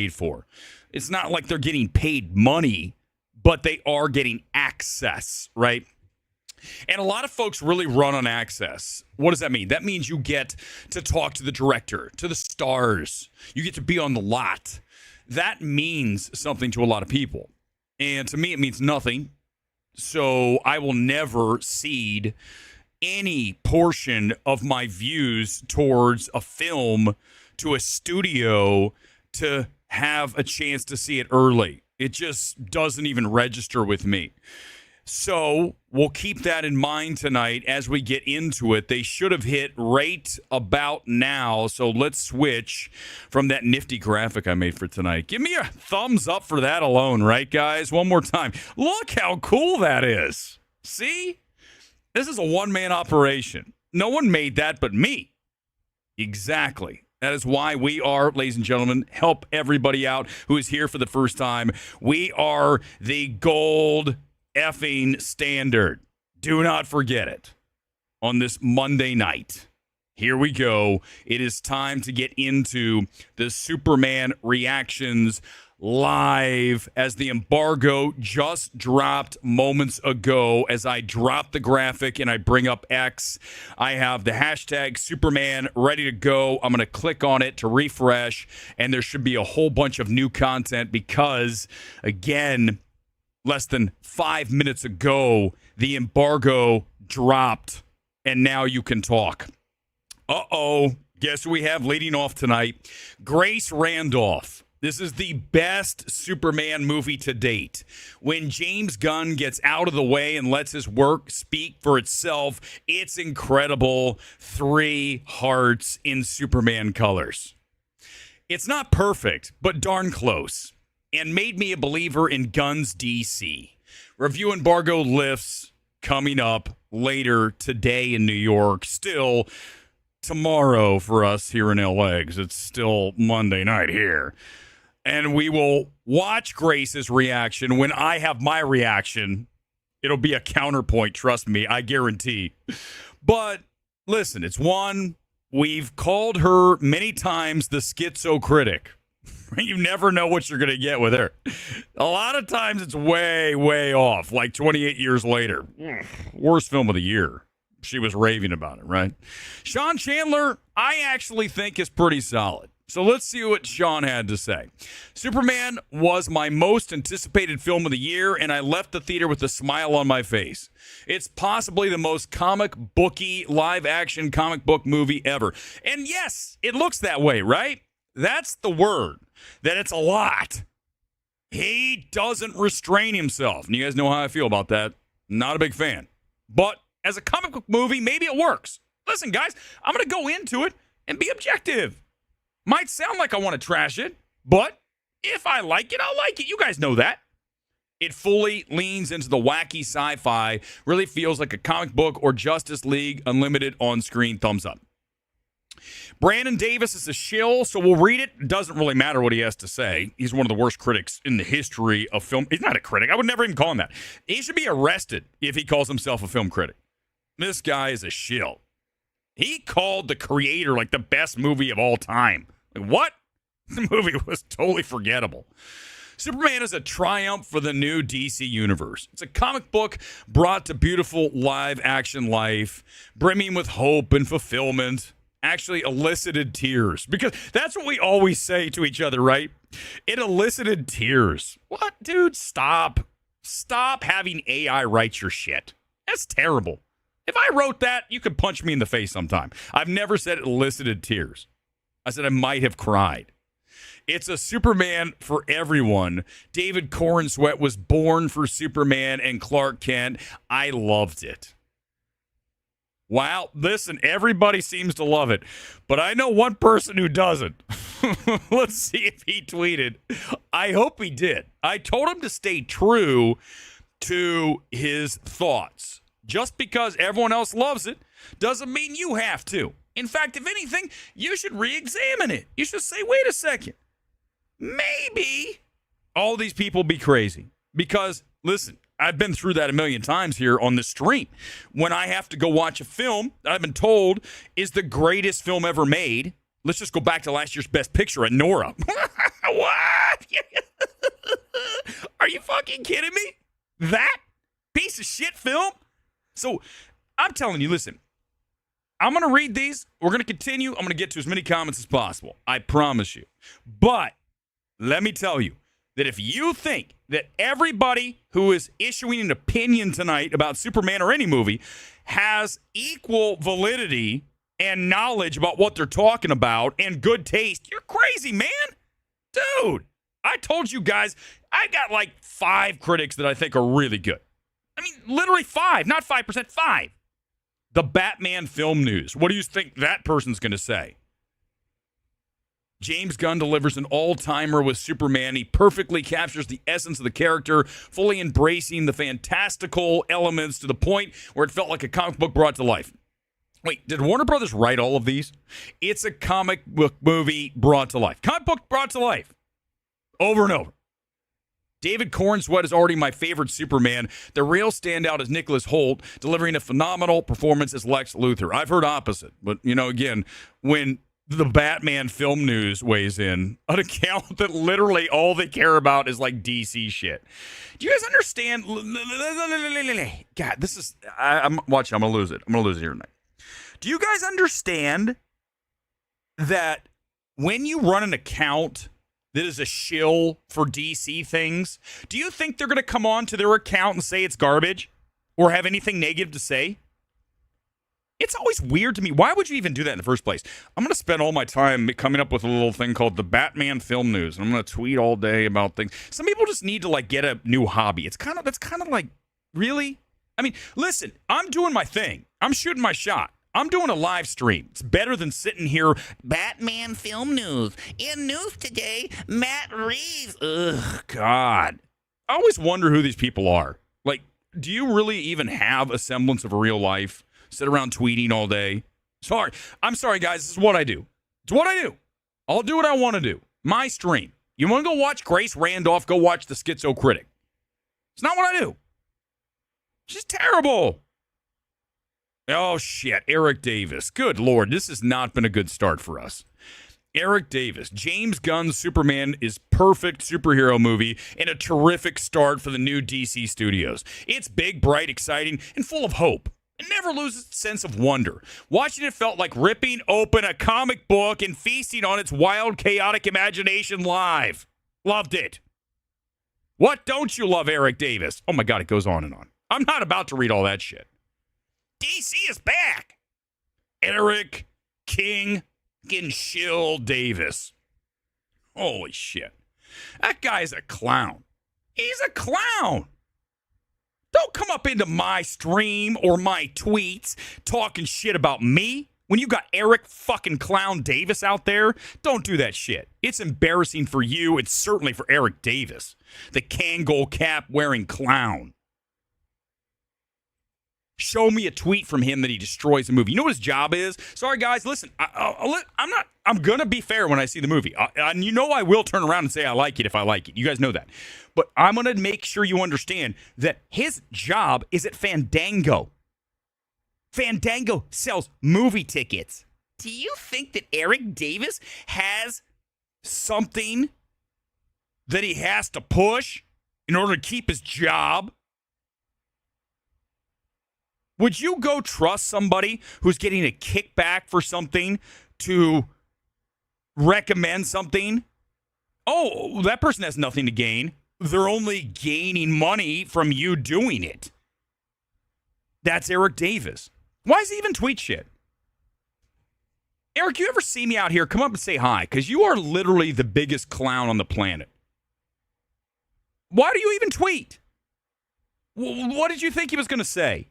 paid for. It's not like they're getting paid money, but they are getting access, right? And a lot of folks really run on access. What does that mean? That means you get to talk to the director, to the stars. You get to be on the lot. That means something to a lot of people. And to me, it means nothing. So I will never cede any portion of my views towards a film to a studio to have a chance to see it early. It just doesn't even register with me. So we'll keep that in mind tonight as we get into it. They should have hit right about now. So let's switch from that nifty graphic I made for tonight. Give me a thumbs up for that alone, right, guys? One more time. Look how cool that is. See? This is a one-man operation. No one made that but me. Exactly. That is why we are, ladies and gentlemen, help everybody out who is here for the first time. We are the gold effing standard. Do not forget it. On this Monday night, here we go. It is time to get into the Superman reactions live as the embargo just dropped moments ago. As I drop the graphic and I bring up X, I have the hashtag Superman ready to go. I'm going to click on it to refresh, and there should be a whole bunch of new content because, again, less than 5 minutes ago, the embargo dropped, and now you can talk. Uh-oh. Guess who we have leading off tonight? Grace Randolph. This is the best Superman movie to date. When James Gunn gets out of the way and lets his work speak for itself, it's incredible. 3 hearts in Superman colors. It's not perfect, but darn close. And made me a believer in Gunn's DC. Review embargo lifts coming up later today in New York. Still tomorrow for us here in LA, because it's still Monday night here. And we will watch Grace's reaction. When I have my reaction, it'll be a counterpoint, trust me, I guarantee. But listen, it's one, we've called her many times the schizo critic. You never know what you're going to get with her. A lot of times it's way, way off, like 28 years later. Worst film of the year. She was raving about it, right? Sean Chandler, I actually think is pretty solid. So let's see what Sean had to say. Superman was my most anticipated film of the year, and I left the theater with a smile on my face. It's possibly the most comic booky live-action comic book movie ever. And yes, it looks that way, right? That's the word, that it's a lot. He doesn't restrain himself. And you guys know how I feel about that. Not a big fan. But as a comic book movie, maybe it works. Listen, guys, I'm going to go into it and be objective. Might sound like I want to trash it, but if I like it, I'll like it. You guys know that. It fully leans into the wacky sci-fi. Really feels like a comic book or Justice League Unlimited on-screen. Thumbs up. Brandon Davis is a shill, so we'll read it. It doesn't really matter what he has to say. He's one of the worst critics in the history of film. He's not a critic. I would never even call him that. He should be arrested if he calls himself a film critic. This guy is a shill. He called The Creator like the best movie of all time. Like, what? The movie was totally forgettable. Superman is a triumph for the new DC universe. It's a comic book brought to beautiful live-action life, brimming with hope and fulfillment. Actually elicited tears. Because that's what we always say to each other, right? It elicited tears. What? Dude, stop. Stop having AI write your shit. That's terrible. If I wrote that, you could punch me in the face sometime. I've never said it elicited tears. I said I might have cried. It's a Superman for everyone. David Corenswet was born for Superman and Clark Kent. I loved it. Wow, listen, everybody seems to love it, but I know one person who doesn't. Let's see if he tweeted. I hope he did. I told him to stay true to his thoughts. Just because everyone else loves it doesn't mean you have to. In fact, if anything, you should re-examine it. You should say, wait a second. Maybe all these people be crazy. Because, listen, I've been through that a million times here on the stream. When I have to go watch a film that I've been told is the greatest film ever made. Let's just go back to last year's Best Picture at Nora. What? fucking kidding me? That piece of shit film? So I'm telling you, listen, I'm going to read these. We're going to continue. I'm going to get to as many comments as possible. I promise you. But let me tell you that if you think that everybody who is issuing an opinion tonight about Superman or any movie has equal validity and knowledge about what they're talking about and good taste, you're crazy, man. Dude, I told you guys, I got like 5 critics that I think are really good. I mean, literally 5, not 5%, 5. The Batman Film News. What do you think that person's going to say? James Gunn delivers an all-timer with Superman. He perfectly captures the essence of the character, fully embracing the fantastical elements to the point where it felt like a comic book brought to life. Wait, did Warner Brothers write all of these? It's a comic book movie brought to life. Comic book brought to life. Over and over. David Cornsweet is already my favorite Superman. The real standout is Nicholas Hoult, delivering a phenomenal performance as Lex Luthor. I've heard opposite, but, again, when the Batman Film News weighs in, an account that literally all they care about is like DC shit. Do you guys understand? God, this is, I'm watching, I'm going to lose it. I'm going to lose it here tonight. Do you guys understand that when you run an account that is a shill for DC things, do you think they're going to come on to their account and say it's garbage or have anything negative to say? It's always weird to me. Why would you even do that in the first place? I'm going to spend all my time coming up with a little thing called the Batman Film News. And I'm going to tweet all day about things. Some people just need to get a new hobby. That's kind of like, really? I mean, listen, I'm doing my thing. I'm shooting my shot. I'm doing a live stream. It's better than sitting here. Batman Film News. In news today, Matt Reeves. Ugh, God. I always wonder who these people are. Like, do you really even have a semblance of a real life? Sit around tweeting all day. Sorry. I'm sorry, guys. This is what I do. It's what I do. I'll do what I want to do. My stream. You want to go watch Grace Randolph? Go watch the Schizo Critic. It's not what I do. She's terrible. Oh, shit. Erick Davis. Good Lord. This has not been a good start for us. Erick Davis. James Gunn's Superman is perfect superhero movie and a terrific start for the new DC studios. It's big, bright, exciting, and full of hope. It never loses its sense of wonder. Watching it felt like ripping open a comic book and feasting on its wild, chaotic imagination live. Loved it. What don't you love, Erick Davis? Oh, my God, it goes on and on. I'm not about to read all that shit. DC is back. Eric King Shill Davis. Holy shit. That guy's a clown. He's a clown. Don't come up into my stream or my tweets talking shit about me when you got Eric fucking Clown Davis out there. Don't do that shit. It's embarrassing for you. It's certainly for Erick Davis, the Kangol cap wearing clown. Show me a tweet from him that he destroys the movie. You know what his job is? Sorry, guys. Listen, I'm going to be fair when I see the movie. And you know I will turn around and say I like it if I like it. You guys know that. But I'm going to make sure you understand that his job is at Fandango. Fandango sells movie tickets. Do you think that Erick Davis has something that he has to push in order to keep his job? Would you go trust somebody who's getting a kickback for something to recommend something? Oh, that person has nothing to gain. They're only gaining money from you doing it. That's Erick Davis. Why does he even tweet shit? Eric, you ever see me out here? Come up and say hi, because you are literally the biggest clown on the planet. Why do you even tweet? What did you think he was going to say?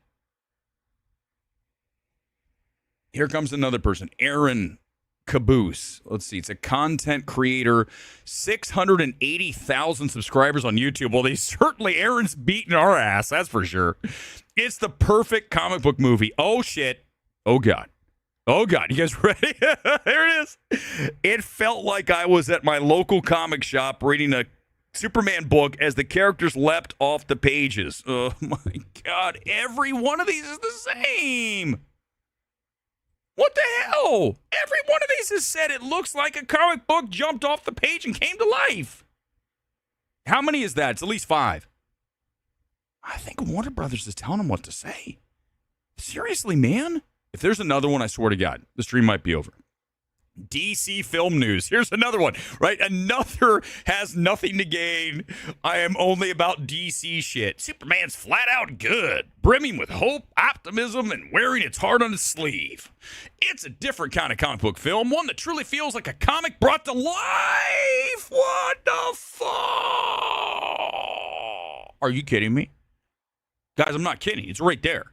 Here comes another person, Aaron Caboose. Let's see. It's a content creator, 680,000 subscribers on YouTube. Well, Aaron's beating our ass, that's for sure. It's the perfect comic book movie. Oh, shit. Oh, God. Oh, God. You guys ready? There it is. It felt like I was at my local comic shop reading a Superman book as the characters leapt off the pages. Oh, my God. Every one of these is the same. What the hell? Every one of these has said it looks like a comic book jumped off the page and came to life. How many is that? It's at least 5. I think Warner Brothers is telling him what to say. Seriously, man? If there's another one, I swear to God, the stream might be over. DC film news. Here's another one, right? Another has nothing to gain. I am only about DC shit. Superman's flat out good, brimming with hope, optimism, and wearing its heart on its sleeve. It's a different kind of comic book film, one that truly feels like a comic brought to life. What the fuck? Are you kidding me? Guys, I'm not kidding. It's right there.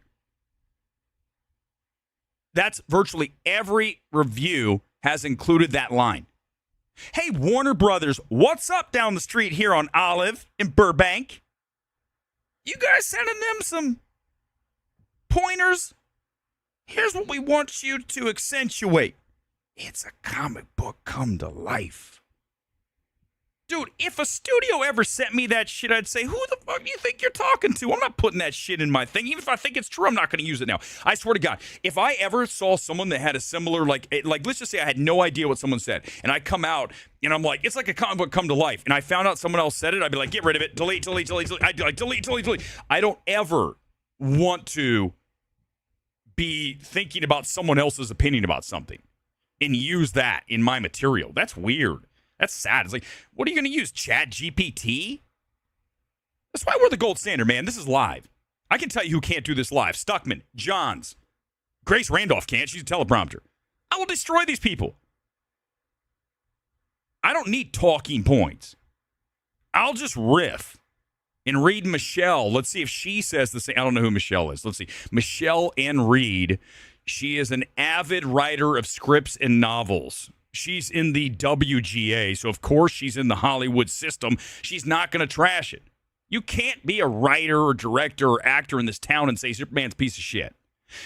That's virtually every review has included that line. Hey, Warner Brothers, what's up down the street here on Olive in Burbank? You guys sending them some pointers? Here's what we want you to accentuate. It's a comic book come to life. Dude, if a studio ever sent me that shit, I'd say, who the fuck do you think you're talking to? I'm not putting that shit in my thing. Even if I think it's true, I'm not going to use it now. I swear to God, if I ever saw someone that had a similar, like let's just say I had no idea what someone said, and I come out, and I'm like, it's like a comic book come to life, and I found out someone else said it, I'd be like, get rid of it, delete. I'd be like, delete. I don't ever want to be thinking about someone else's opinion about something and use that in my material. That's weird. That's sad. It's like, what are you going to use? Chat GPT? That's why we're the gold standard, man. This is live. I can tell you who can't do this live. Stuckman, Johns. Grace Randolph can't. She's a teleprompter. I will destroy these people. I don't need talking points. I'll just riff and read Michelle. Let's see if she says the same. I don't know who Michelle is. Let's see. Michelle N. Reed. She is an avid writer of scripts and novels. She's in the WGA, so of course she's in the Hollywood system. She's not going to trash it. You can't be a writer or director or actor in this town and say Superman's a piece of shit.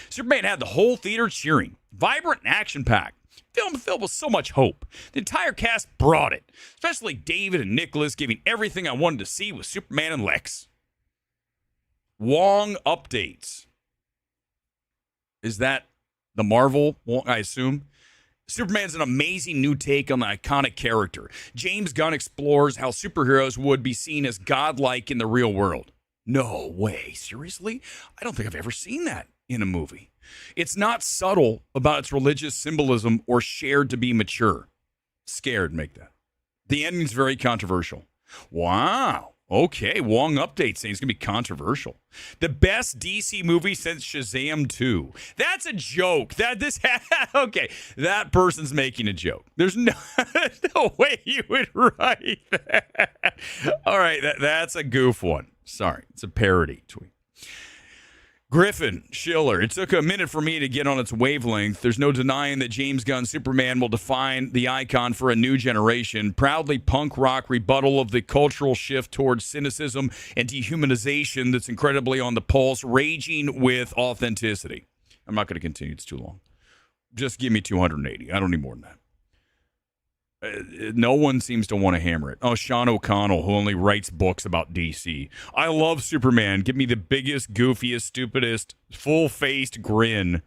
Superman had the whole theater cheering. Vibrant and action-packed. Film filled with so much hope. The entire cast brought it, especially David and Nicholas giving everything I wanted to see with Superman and Lex. Wong updates. Is that the Marvel, I assume? Superman's an amazing new take on the iconic character. James Gunn explores how superheroes would be seen as godlike in the real world. No way. Seriously? I don't think I've ever seen that in a movie. It's not subtle about its religious symbolism or shared to be mature. Scared make that. The ending's very controversial. Wow. Okay, Wong update saying it's going to be controversial. The best DC movie since Shazam 2. That's a joke. Okay, that person's making a joke. There's no way you would write that. All right, that's a goof one. Sorry, it's a parody tweet. Griffin Schiller. It took a minute for me to get on its wavelength. There's no denying that James Gunn's Superman will define the icon for a new generation. Proudly punk rock rebuttal of the cultural shift towards cynicism and dehumanization that's incredibly on the pulse, raging with authenticity. I'm not going to continue. It's too long. Just give me 280. I don't need more than that. No one seems to want to hammer it. Oh, Sean O'Connell, who only writes books about DC. I love Superman. Give me the biggest, goofiest, stupidest, full-faced grin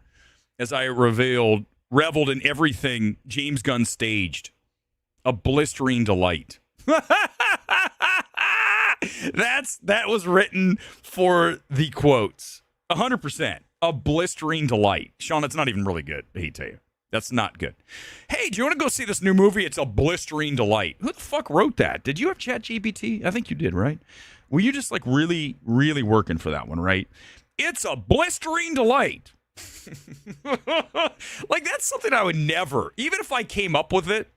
as I reveled in everything James Gunn staged. A blistering delight. That was written for the quotes. 100%. A blistering delight. Sean, that's not even really good, I hate to tell you. That's not good. Hey, do you want to go see this new movie? It's a blistering delight. Who the fuck wrote that? Did you have ChatGPT? I think you did, right? Were you just like really, really working for that one, right? It's a blistering delight. Like, that's something I would never, even if I came up with it.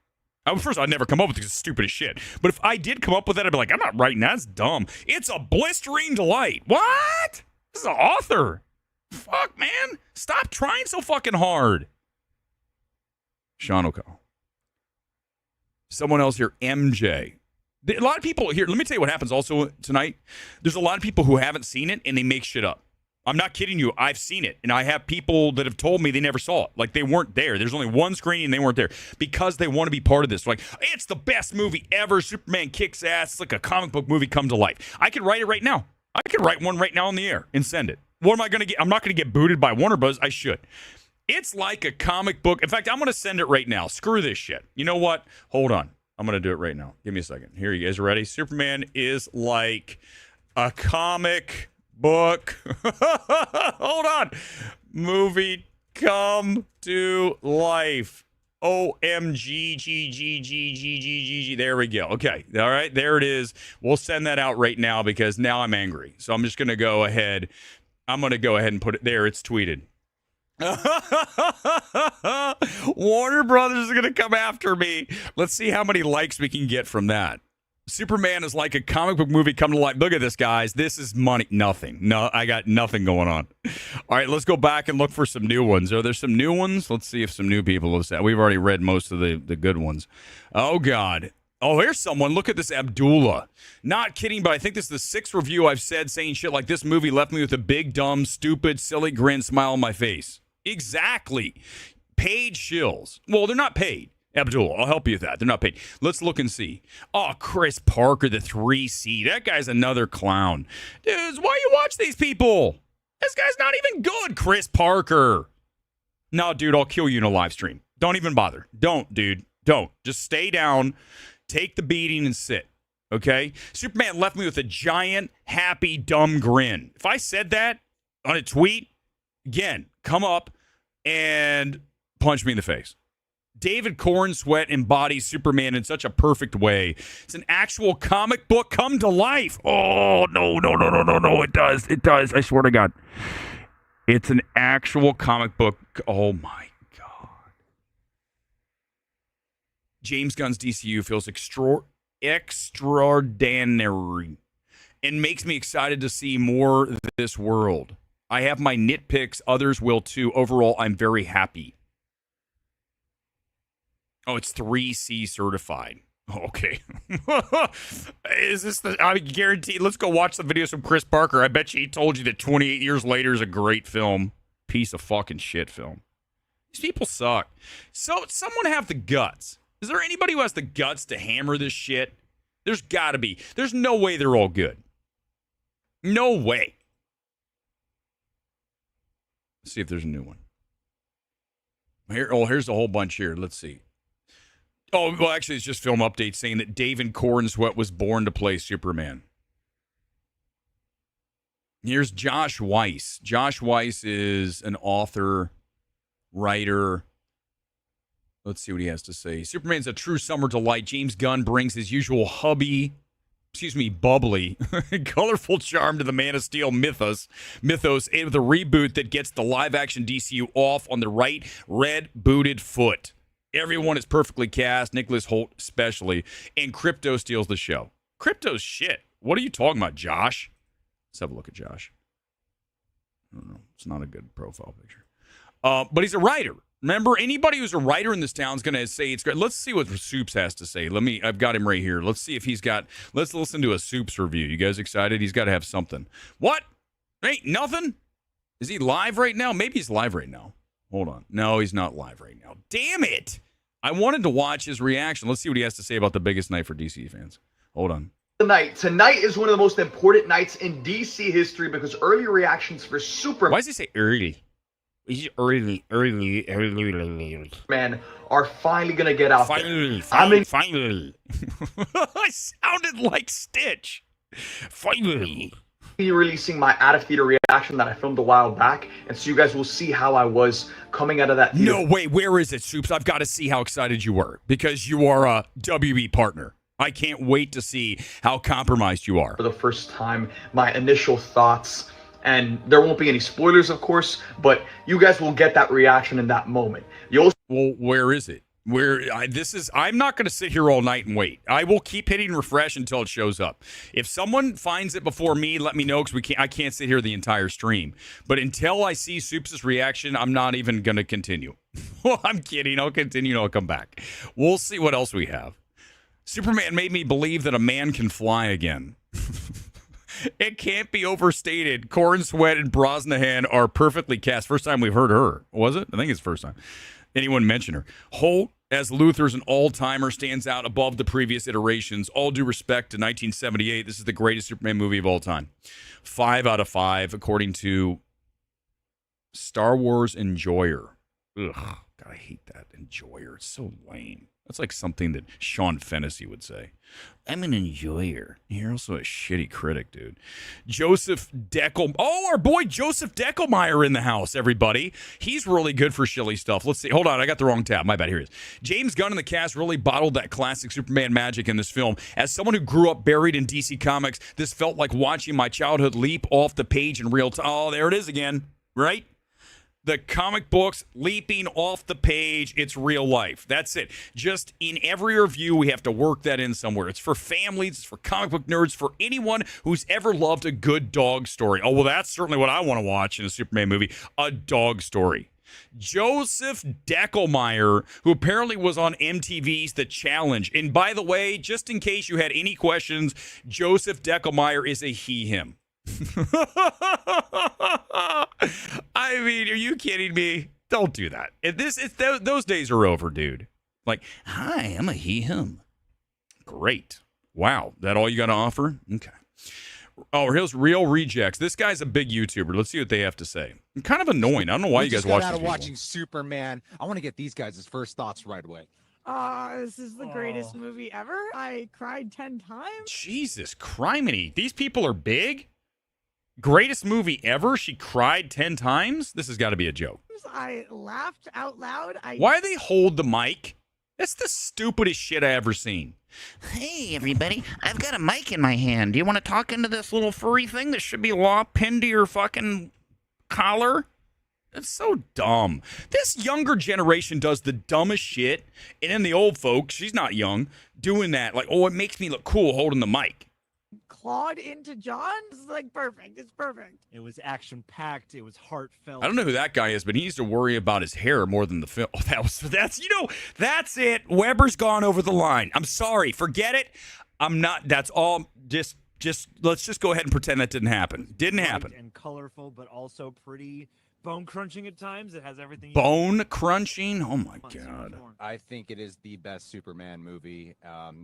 First, I'd never come up with it because it's stupid as shit. But if I did come up with it, I'd be like, I'm not writing that. That's dumb. It's a blistering delight. What? This is an author. Fuck, man. Stop trying so fucking hard. Sean O'Connell. Someone else here, MJ. A lot of people here, let me tell you what happens also tonight. There's a lot of people who haven't seen it and they make shit up. I'm not kidding you. I've seen it. And I have people that have told me they never saw it. Like, they weren't there. There's only one screening and they weren't there because they want to be part of this. Like, it's the best movie ever. Superman kicks ass. It's like a comic book movie come to life. I could write it right now. I could write one right now on the air and send it. What am I going to get? I'm not going to get booted by Warner Bros. I should. It's like a comic book. In fact, I'm going to send it right now. Screw this shit. You know what? Hold on. I'm going to do it right now. Give me a second. Here, you guys ready? Superman is like a comic book. Hold on. Movie come to life. OMG, G. There we go. Okay. All right. There it is. We'll send that out right now because now I'm angry. So I'm just going to go ahead. I'm going to go ahead and put it there. It's tweeted. Warner Brothers is going to come after me. Let's see how many likes we can get from that. Superman is like a comic book movie come to life. Look at this, guys. This is money. Nothing. No, I got nothing going on. All right, let's go back and look for some new ones. Are there some new ones? Let's see if some new people have said. We've already read most of the good ones. Oh, God. Oh, here's someone. Look at this Abdullah. Not kidding, but I think this is the 6th review I've said saying shit like this movie left me with a big, dumb, stupid, silly grin smile on my face. Exactly. Paid shills. Well, they're not paid. Abdul, I'll help you with that. They're not paid. Let's look and see. Oh, Chris Parker, the 3C. That guy's another clown. Dudes, why you watch these people? This guy's not even good, Chris Parker. No, dude, I'll kill you in a live stream. Don't even bother. Don't, dude. Don't. Just stay down, take the beating, and sit. Okay? Superman left me with a giant, happy, dumb grin. If I said that on a tweet, again, come up and punch me in the face. David Cornsweet embodies Superman in such a perfect way. It's an actual comic book come to life. Oh, no. It does. It does. I swear to God. It's an actual comic book. Oh, my God. James Gunn's DCEU feels extraordinary and makes me excited to see more of this world. I have my nitpicks. Others will, too. Overall, I'm very happy. Oh, it's 3C certified. Okay. Is this the... I guarantee... Let's go watch the videos from Chris Parker. I bet you he told you that 28 Years Later is a great film. Piece of fucking shit film. These people suck. So, someone have the guts. Is there anybody who has the guts to hammer this shit? There's got to be. There's no way they're all good. No way. Let's see if there's a new one. Here's a whole bunch here. Let's see. Oh, well, actually, it's just film updates saying that David Cornsweet was born to play Superman. Here's Josh Weiss. Josh Weiss is an author, writer. Let's see what he has to say. Superman's a true summer delight. James Gunn brings his usual bubbly, colorful charm to the Man of Steel mythos, and with a reboot that gets the live-action DCU off on the right red-booted foot. Everyone is perfectly cast, Nicholas Hoult especially, and Crypto steals the show. Crypto's shit. What are you talking about, Josh? Let's have a look at Josh. I don't know. It's not a good profile picture. But he's a writer. Remember, anybody who's a writer in this town is going to say it's great. Let's see what Soups has to say. I've got him right here. Let's see if he's got, let's listen to a Soups review. You guys excited? He's got to have something. What? Ain't nothing? Is he live right now? Maybe he's live right now. Hold on. No, he's not live right now. Damn it. I wanted to watch his reaction. Let's see what he has to say about the biggest night for DC fans. Hold on. Tonight is one of the most important nights in DC history because early reactions for Superman. Why does he say early? He's early. Man, are finally going to get out finally. I sounded like Stitch. Finally. Releasing my out of theater reaction that I filmed a while back, and so you guys will see how I was coming out of that theater. No, wait, where is it, Soups? I've got to see how excited you were because you are a WB partner. I can't wait to see how compromised you are. For the first time, my initial thoughts, and there won't be any spoilers, of course, but you guys will get that reaction in that moment. Well, where is it? I'm not going to sit here all night and wait. I will keep hitting refresh until it shows up. If someone finds it before me, let me know because I can't sit here the entire stream. But until I see Soups' reaction, I'm not even going to continue. Well, I'm kidding. I'll continue and I'll come back. We'll see what else we have. Superman made me believe that a man can fly again. It can't be overstated. Cornsweet and Brosnahan are perfectly cast. First time we've heard her. Was it? I think it's the first time anyone mentioned her. Holt as Luthor's an all-timer stands out above the previous iterations. All due respect to 1978, this is the greatest Superman movie of all time. 5 out of 5, according to Star Wars Enjoyer. Ugh, God, I hate that. Enjoyer. It's so lame. That's like something that Sean Fennessy would say. I'm an enjoyer. You're also a shitty critic, dude. Joseph Deckel. Oh, our boy Joseph Deckelmeyer in the house, everybody. He's really good for shilly stuff. Let's see. Hold on. I got the wrong tab. My bad. Here it is. James Gunn and the cast really bottled that classic Superman magic in this film. As someone who grew up buried in DC Comics, this felt like watching my childhood leap off the page in real time. Oh, there it is again. Right? The comic books leaping off the page. It's real life. That's it. Just in every review, we have to work that in somewhere. It's for families, it's for comic book nerds, for anyone who's ever loved a good dog story. Oh, well, that's certainly what I want to watch in a Superman movie, a dog story. Joseph Deckelmeyer, who apparently was on MTV's The Challenge. And by the way, just in case you had any questions, Joseph Deckelmeyer is a he, him. I mean, are you kidding me? Don't do that. Those days are over, dude. Like, hi, I'm a he, him. Great. Wow. That all you got to offer? Okay. Oh, here's Real Rejects. This guy's a big YouTuber. Let's see what they have to say. I'm kind of annoying. I don't know why you guys watch this. Out of watching Superman. I want to get these guys' first thoughts right away. This is the greatest movie ever. I cried 10 times. Jesus criminy. These people are big? Greatest movie ever? She cried 10 times? This has got to be a joke. I laughed out loud. Why do they hold the mic? That's the stupidest shit I ever seen. Hey, everybody. I've got a mic in my hand. Do you want to talk into this little furry thing that should be law pinned to your fucking collar? It's so dumb. This younger generation does the dumbest shit, and then the old folks, she's not young, doing that. Like, oh, it makes me look cool holding the mic. Clawed into John. It's like perfect. It's perfect. It was action-packed. It was heartfelt. I don't know who that guy is, but he needs to worry about his hair more than the film. That's it. Weber's gone over the line. I'm sorry. Forget it. I'm not. That's all. Just let's just go ahead and pretend that didn't happen. Didn't happen. And colorful, but also pretty bone-crunching at times. It has everything. Bone-crunching? Oh, my God. I think it is the best Superman movie.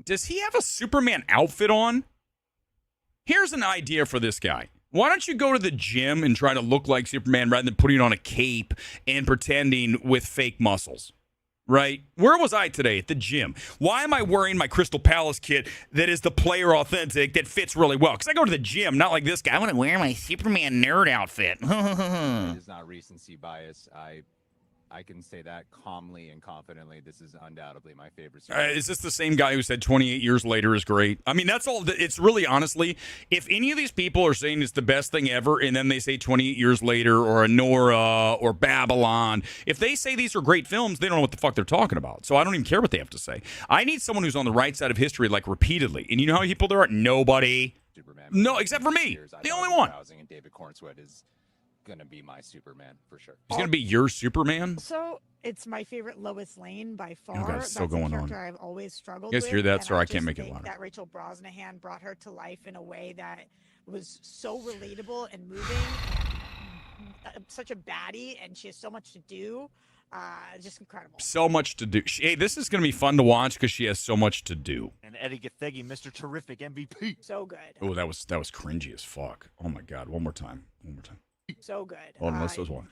Does he have a Superman outfit on? Here's an idea for this guy. Why don't you go to the gym and try to look like Superman rather than putting on a cape and pretending with fake muscles? Right? Where was I today? At the gym. Why am I wearing my Crystal Palace kit that is the player authentic that fits really well? Because I go to the gym, not like this guy. I want to wear my Superman nerd outfit. It is not recency bias. I can say that calmly and confidently. This is undoubtedly my favorite. Is this the same guy who said 28 years later is great? I mean, that's all. It's really, honestly, if any of these people are saying it's the best thing ever, and then they say 28 years later, or Nora, or Babylon, if they say these are great films, they don't know what the fuck they're talking about. So I don't even care what they have to say. I need someone who's on the right side of history, like repeatedly. And you know how many people there are? Nobody. Superman. No, except for me. The only one. And David Cornswood is gonna be my Superman for sure. He's gonna be your Superman. So it's my favorite Lois Lane by far. Oh, God, it's still going a on. character I've always struggled You guys with. hear that? And Sorry, I just can't make it think louder. That Rachel Brosnahan brought her to life in a way that was so relatable and moving. Such a baddie, and she has so much to do. Just incredible. So much to do. Hey, this is going to be fun to watch because she has so much to do. And Eddie Gathegi, Mr. Terrific MVP. So good. Oh, that was cringy as fuck. Oh my God! One more time. One more time. So good. Hold on, let's do one.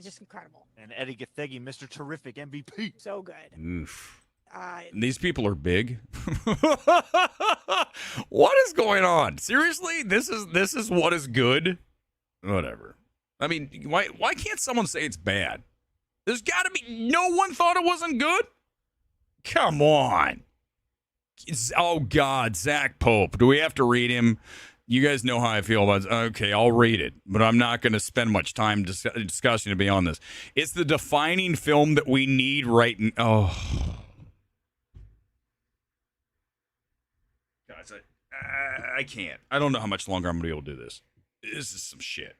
Just incredible. And Eddie Gathegi, Mr. Terrific MVP. So good. Oof. These people are big. What is going on? Seriously, this is what is good. Whatever. I mean, why can't someone say it's bad? There's got to be. No one thought it wasn't good. Come on. Oh God, Zach Pope. Do we have to read him? You guys know how I feel about it. Okay, I'll read it, but I'm not going to spend much time discussing to be on this. It's the defining film that we need right now. Oh. Guys, I can't. I don't know how much longer I'm going to be able to do this. This is some shit.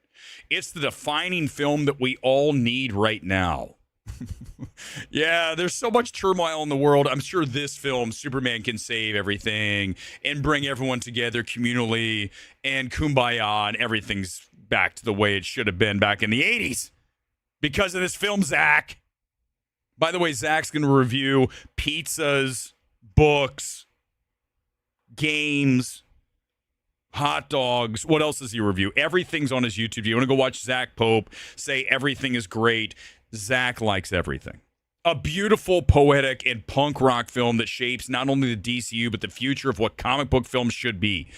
It's the defining film that we all need right now. Yeah, there's so much turmoil in the world. I'm sure this film, Superman, can save everything and bring everyone together communally and kumbaya, and everything's back to the way it should have been back in the 80s because of this film, Zach. By the way, Zach's going to review pizzas, books, games, hot dogs. What else does he review? Everything's on his YouTube. You want to go watch Zach Pope say everything is great. Zach likes everything. A beautiful, poetic, and punk rock film that shapes not only the DCU, but the future of what comic book films should be.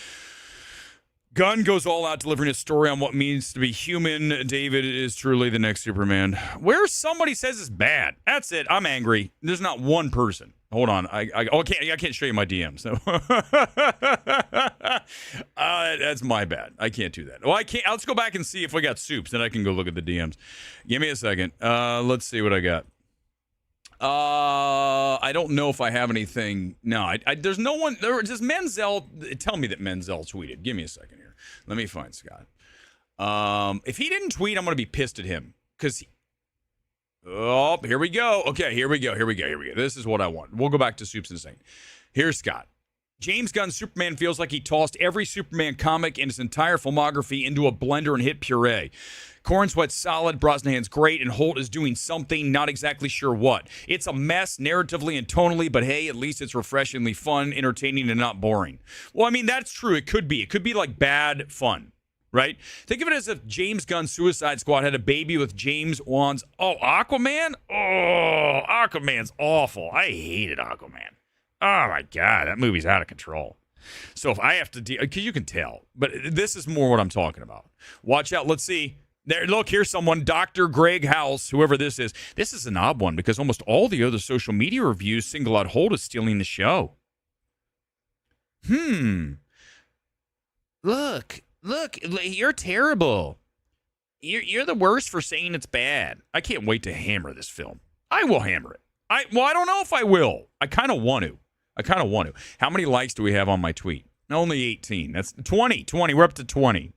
Gunn goes all out delivering a story on what it means to be human. David is truly the next Superman. Where somebody says it's bad. That's it. I'm angry. There's not one person. Hold on. I can't show you my DMs. That's my bad. I can't do that. Well, I can't. Let's go back and see if we got soups. Then I can go look at the DMs. Give me a second. Let's see what I got. I don't know if I have anything. No, there's no one. Does Menzel tell me that Menzel tweeted? Give me a second here. Let me find Scott. If he didn't tweet, I'm going to be pissed at him because. Oh, here we go. Okay, here we go. This is what I want. We'll go back to Soups Insane. Here's Scott. James Gunn's Superman feels like he tossed every Superman comic and his entire filmography into a blender and hit puree. Cornsweat's solid, Brosnahan's great, and Holt is doing something, not exactly sure what. It's a mess, narratively and tonally, but hey, at least it's refreshingly fun, entertaining, and not boring. Well, I mean, that's true. It could be. It could be like bad fun, right? Think of it as if James Gunn's Suicide Squad had a baby with James Wan's... Oh, Aquaman? Oh, Aquaman's awful. I hated Aquaman. Oh, my God. That movie's out of control. So if I have to... Because you can tell. But this is more what I'm talking about. Watch out. Let's see. There, look, here's someone, Dr. Greg House, whoever this is. This is an odd one because almost all the other social media reviews single out Holt as stealing the show. Look, you're terrible. You're the worst for saying it's bad. I can't wait to hammer this film. I will hammer it. I don't know if I will. I kind of want to. How many likes do we have on my tweet? Only 18. That's 20. We're up to 20.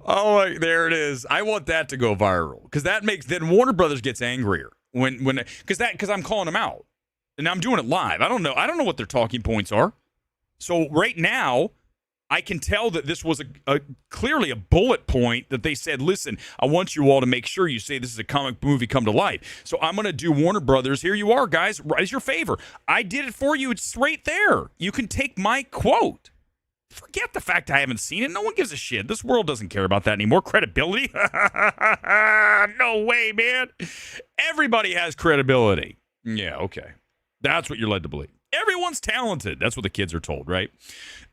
Oh, there it is. I want that to go viral because then Warner Brothers gets angrier because I'm calling them out and I'm doing it live. I don't know what their talking points are. So right now, I can tell that this was clearly a bullet point that they said, listen, I want you all to make sure you say this is a comic movie come to life. So I'm going to do Warner Brothers. Here you are, guys. As your favor. I did it for you. It's right there. You can take my quote. Forget the fact I haven't seen it. No one gives a shit. This world doesn't care about that anymore. Credibility? No way, man. Everybody has credibility. Yeah, okay. That's what you're led to believe. Everyone's talented. That's what the kids are told, right?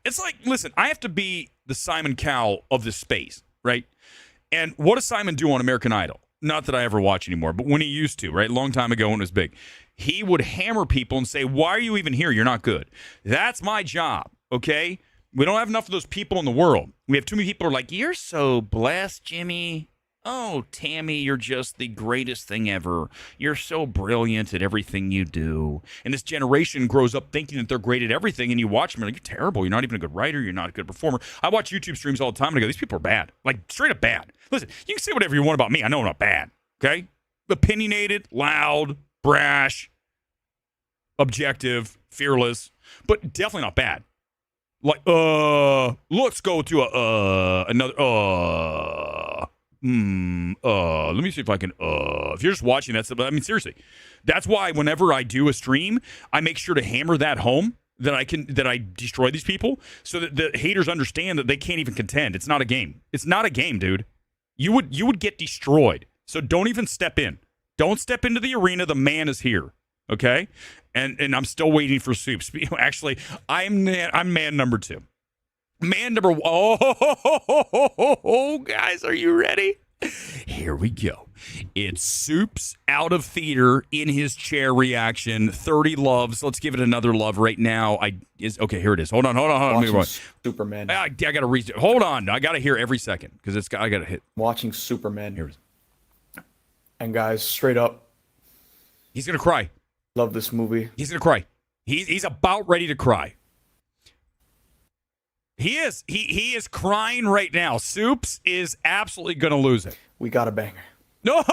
It's like, listen, I have to be the Simon Cowell of this space, right? And what does Simon do on American Idol? Not that I ever watch anymore, but when he used to, right? Long time ago when it was big. He would hammer people and say, why are you even here? You're not good. That's my job, okay? We don't have enough of those people in the world. We have too many people who are like, you're so blessed, Jimmy. Oh, Tammy, you're just the greatest thing ever. You're so brilliant at everything you do. And this generation grows up thinking that they're great at everything, and you watch them and you're like, you're terrible. You're not even a good writer. You're not a good performer. I watch YouTube streams all the time, and I go, these people are bad. Like, straight up bad. Listen, you can say whatever you want about me. I know I'm not bad, okay? Opinionated, loud, brash, objective, fearless, but definitely not bad. Like, let's go to another, let me see if I can, if you're just watching that stuff, I mean, seriously, that's why whenever I do a stream, I make sure to hammer that home that I destroy these people so that the haters understand that they can't even contend. It's not a game. It's not a game, dude. You would get destroyed. So don't even step in. Don't step into the arena. The man is here. Okay. And I'm still waiting for Soups. Actually, I'm man number 2. Man number one. Oh, guys, are you ready? Here we go. It's Soups out of theater in his chair reaction. 30 loves. Let's give it another love right now. Okay, here it is. Hold on. Superman. I gotta read. Hold on. I gotta hear every second because I gotta hit. Watching Superman. Here it is. And guys, straight up, he's gonna cry. Love this movie. He's gonna cry. He's about ready to cry. He is. He is crying right now. Soups is absolutely gonna lose it. We got a banger. No,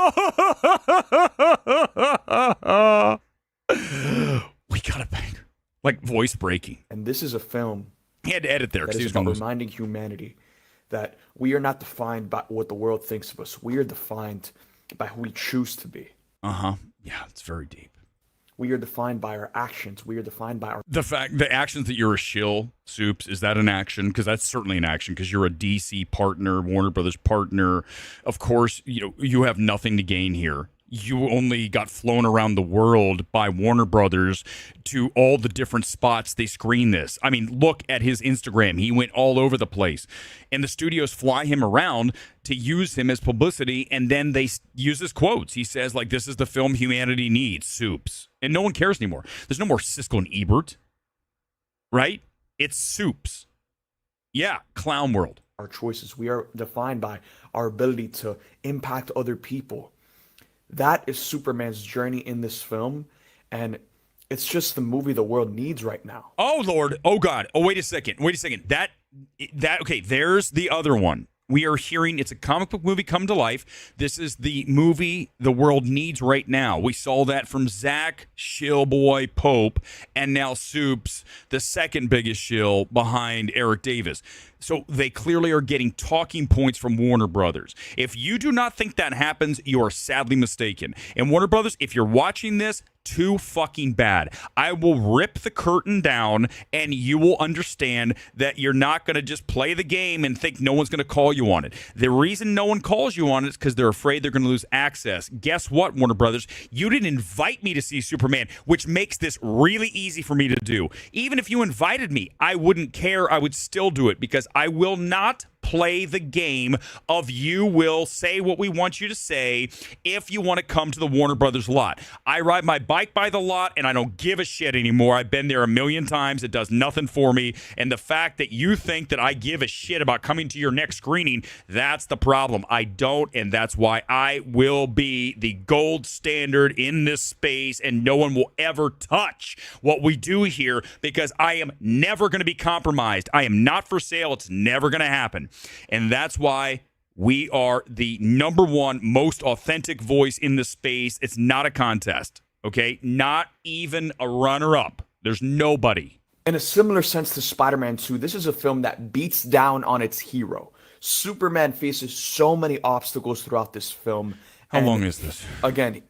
we got a banger. Like voice breaking. And this is a film. He had to edit there because he was about gonna lose. reminding humanity that we are not defined by what the world thinks of us. We are defined by who we choose to be. Yeah, it's very deep. We are defined by our actions. We are defined by our... The actions that you're a shill, Soups, is that an action? Because that's certainly an action because you're a DC partner, Warner Brothers partner. Of course, you have nothing to gain here. you only got flown around the world by Warner Brothers to all the different spots they screen this. I mean, look at his Instagram. He went all over the place. And the studios fly him around to use him as publicity, and then they use his quotes. He says, like, this is the film humanity needs, Soups. And no one cares anymore. There's no more Siskel and Ebert, right? It's Soups. Yeah, clown world. Our choices. We are defined by our ability to impact other people. That is Superman's journey in this film, and it's just the movie the world needs right now. Oh, Lord. Oh, God. Oh, wait a second. That, okay, there's the other one. We are hearing it's a comic book movie come to life. This is the movie the world needs right now. We saw that from Zach Shillboy Pope, and now Soups, the second biggest shill behind Eric Davis. So they clearly are getting talking points from Warner Brothers. If you do not think that happens, you are sadly mistaken. And Warner Brothers, if you're watching this, too fucking bad. I will rip the curtain down, and you will understand that you're not going to just play the game and think no one's going to call you on it. The reason no one calls you on it is because they're afraid they're going to lose access. Guess what, Warner Brothers? You didn't invite me to see Superman, which makes this really easy for me to do. Even if you invited me, I wouldn't care. I would still do it because I will not play the game of you will say what we want you to say if you want to come to the Warner Brothers lot. I ride my bike by the lot and I don't give a shit anymore. I've been there a million times. It does nothing for me. And the fact that you think that I give a shit about coming to your next screening, that's the problem. I don't, and that's why I will be the gold standard in this space, and no one will ever touch what we do here because I am never going to be compromised. I am not for sale. It's never going to happen. And that's why we are the number one most authentic voice in the space. It's not a contest, okay? Not even a runner-up. There's nobody. In a similar sense to Spider-Man 2, this is a film that beats down on its hero. Superman faces so many obstacles throughout this film. How long is this? Again,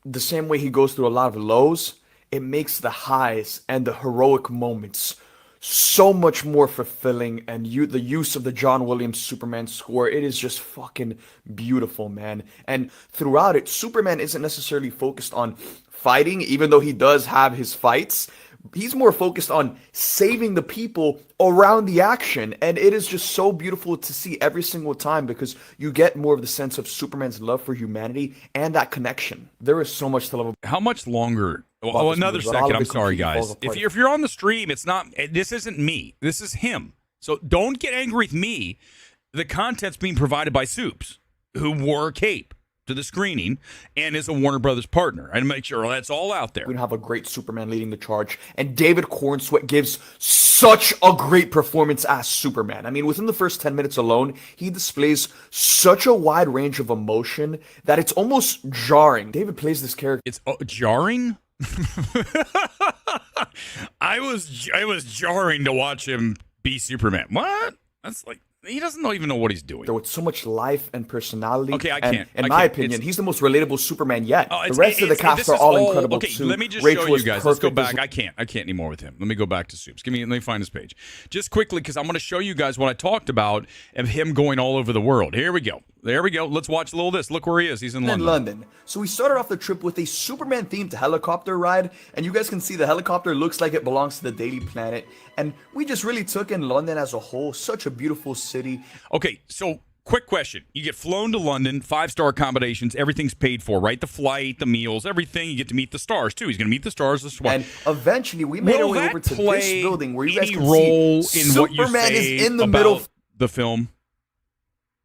the same way he goes through a lot of lows, it makes the highs and the heroic moments so much more fulfilling, and the use of the John Williams Superman score, it is just fucking beautiful, man. And throughout it, Superman isn't necessarily focused on fighting, even though he does have his fights. He's more focused on saving the people around the action, and it is just so beautiful to see every single time because you get more of the sense of Superman's love for humanity and that connection. There is so much to love. How much longer? Oh, another second. I'm sorry, guys. If you're on the stream, it's not. This isn't me. This is him. So don't get angry with me. The content's being provided by Soups, who wore a cape to the screening and is a Warner Brothers partner. And make sure that's all out there. We're going to have a great Superman leading the charge. And David Cornsweet gives such a great performance as Superman. I mean, within the first 10 minutes alone, he displays such a wide range of emotion that it's almost jarring. David plays this character. It's jarring? I was jarring to watch him be Superman. What? That's like, he doesn't even know what he's doing. With so much life and personality. Okay, I can't. In my opinion, he's the most relatable Superman yet. The rest of the cast are all incredible too. Let me just show you guys. Let's go back. I can't anymore with him. Let me go back to Soups. Let me find his page. Just quickly, because I'm going to show you guys what I talked about of him going all over the world. Here we go. There we go. Let's watch a little of this. Look where he is. He's in London. So we started off the trip with a Superman-themed helicopter ride, and you guys can see the helicopter looks like it belongs to the Daily Planet. And we just really took in London as a whole. Such a beautiful city. Okay, so quick question. You get flown to London, 5-star accommodations, everything's paid for, right? The flight, the meals, everything. You get to meet the stars, too. He's going to meet the stars as well. And eventually, we made our way over to this building where you guys can see Superman what you say is in the about middle of the film.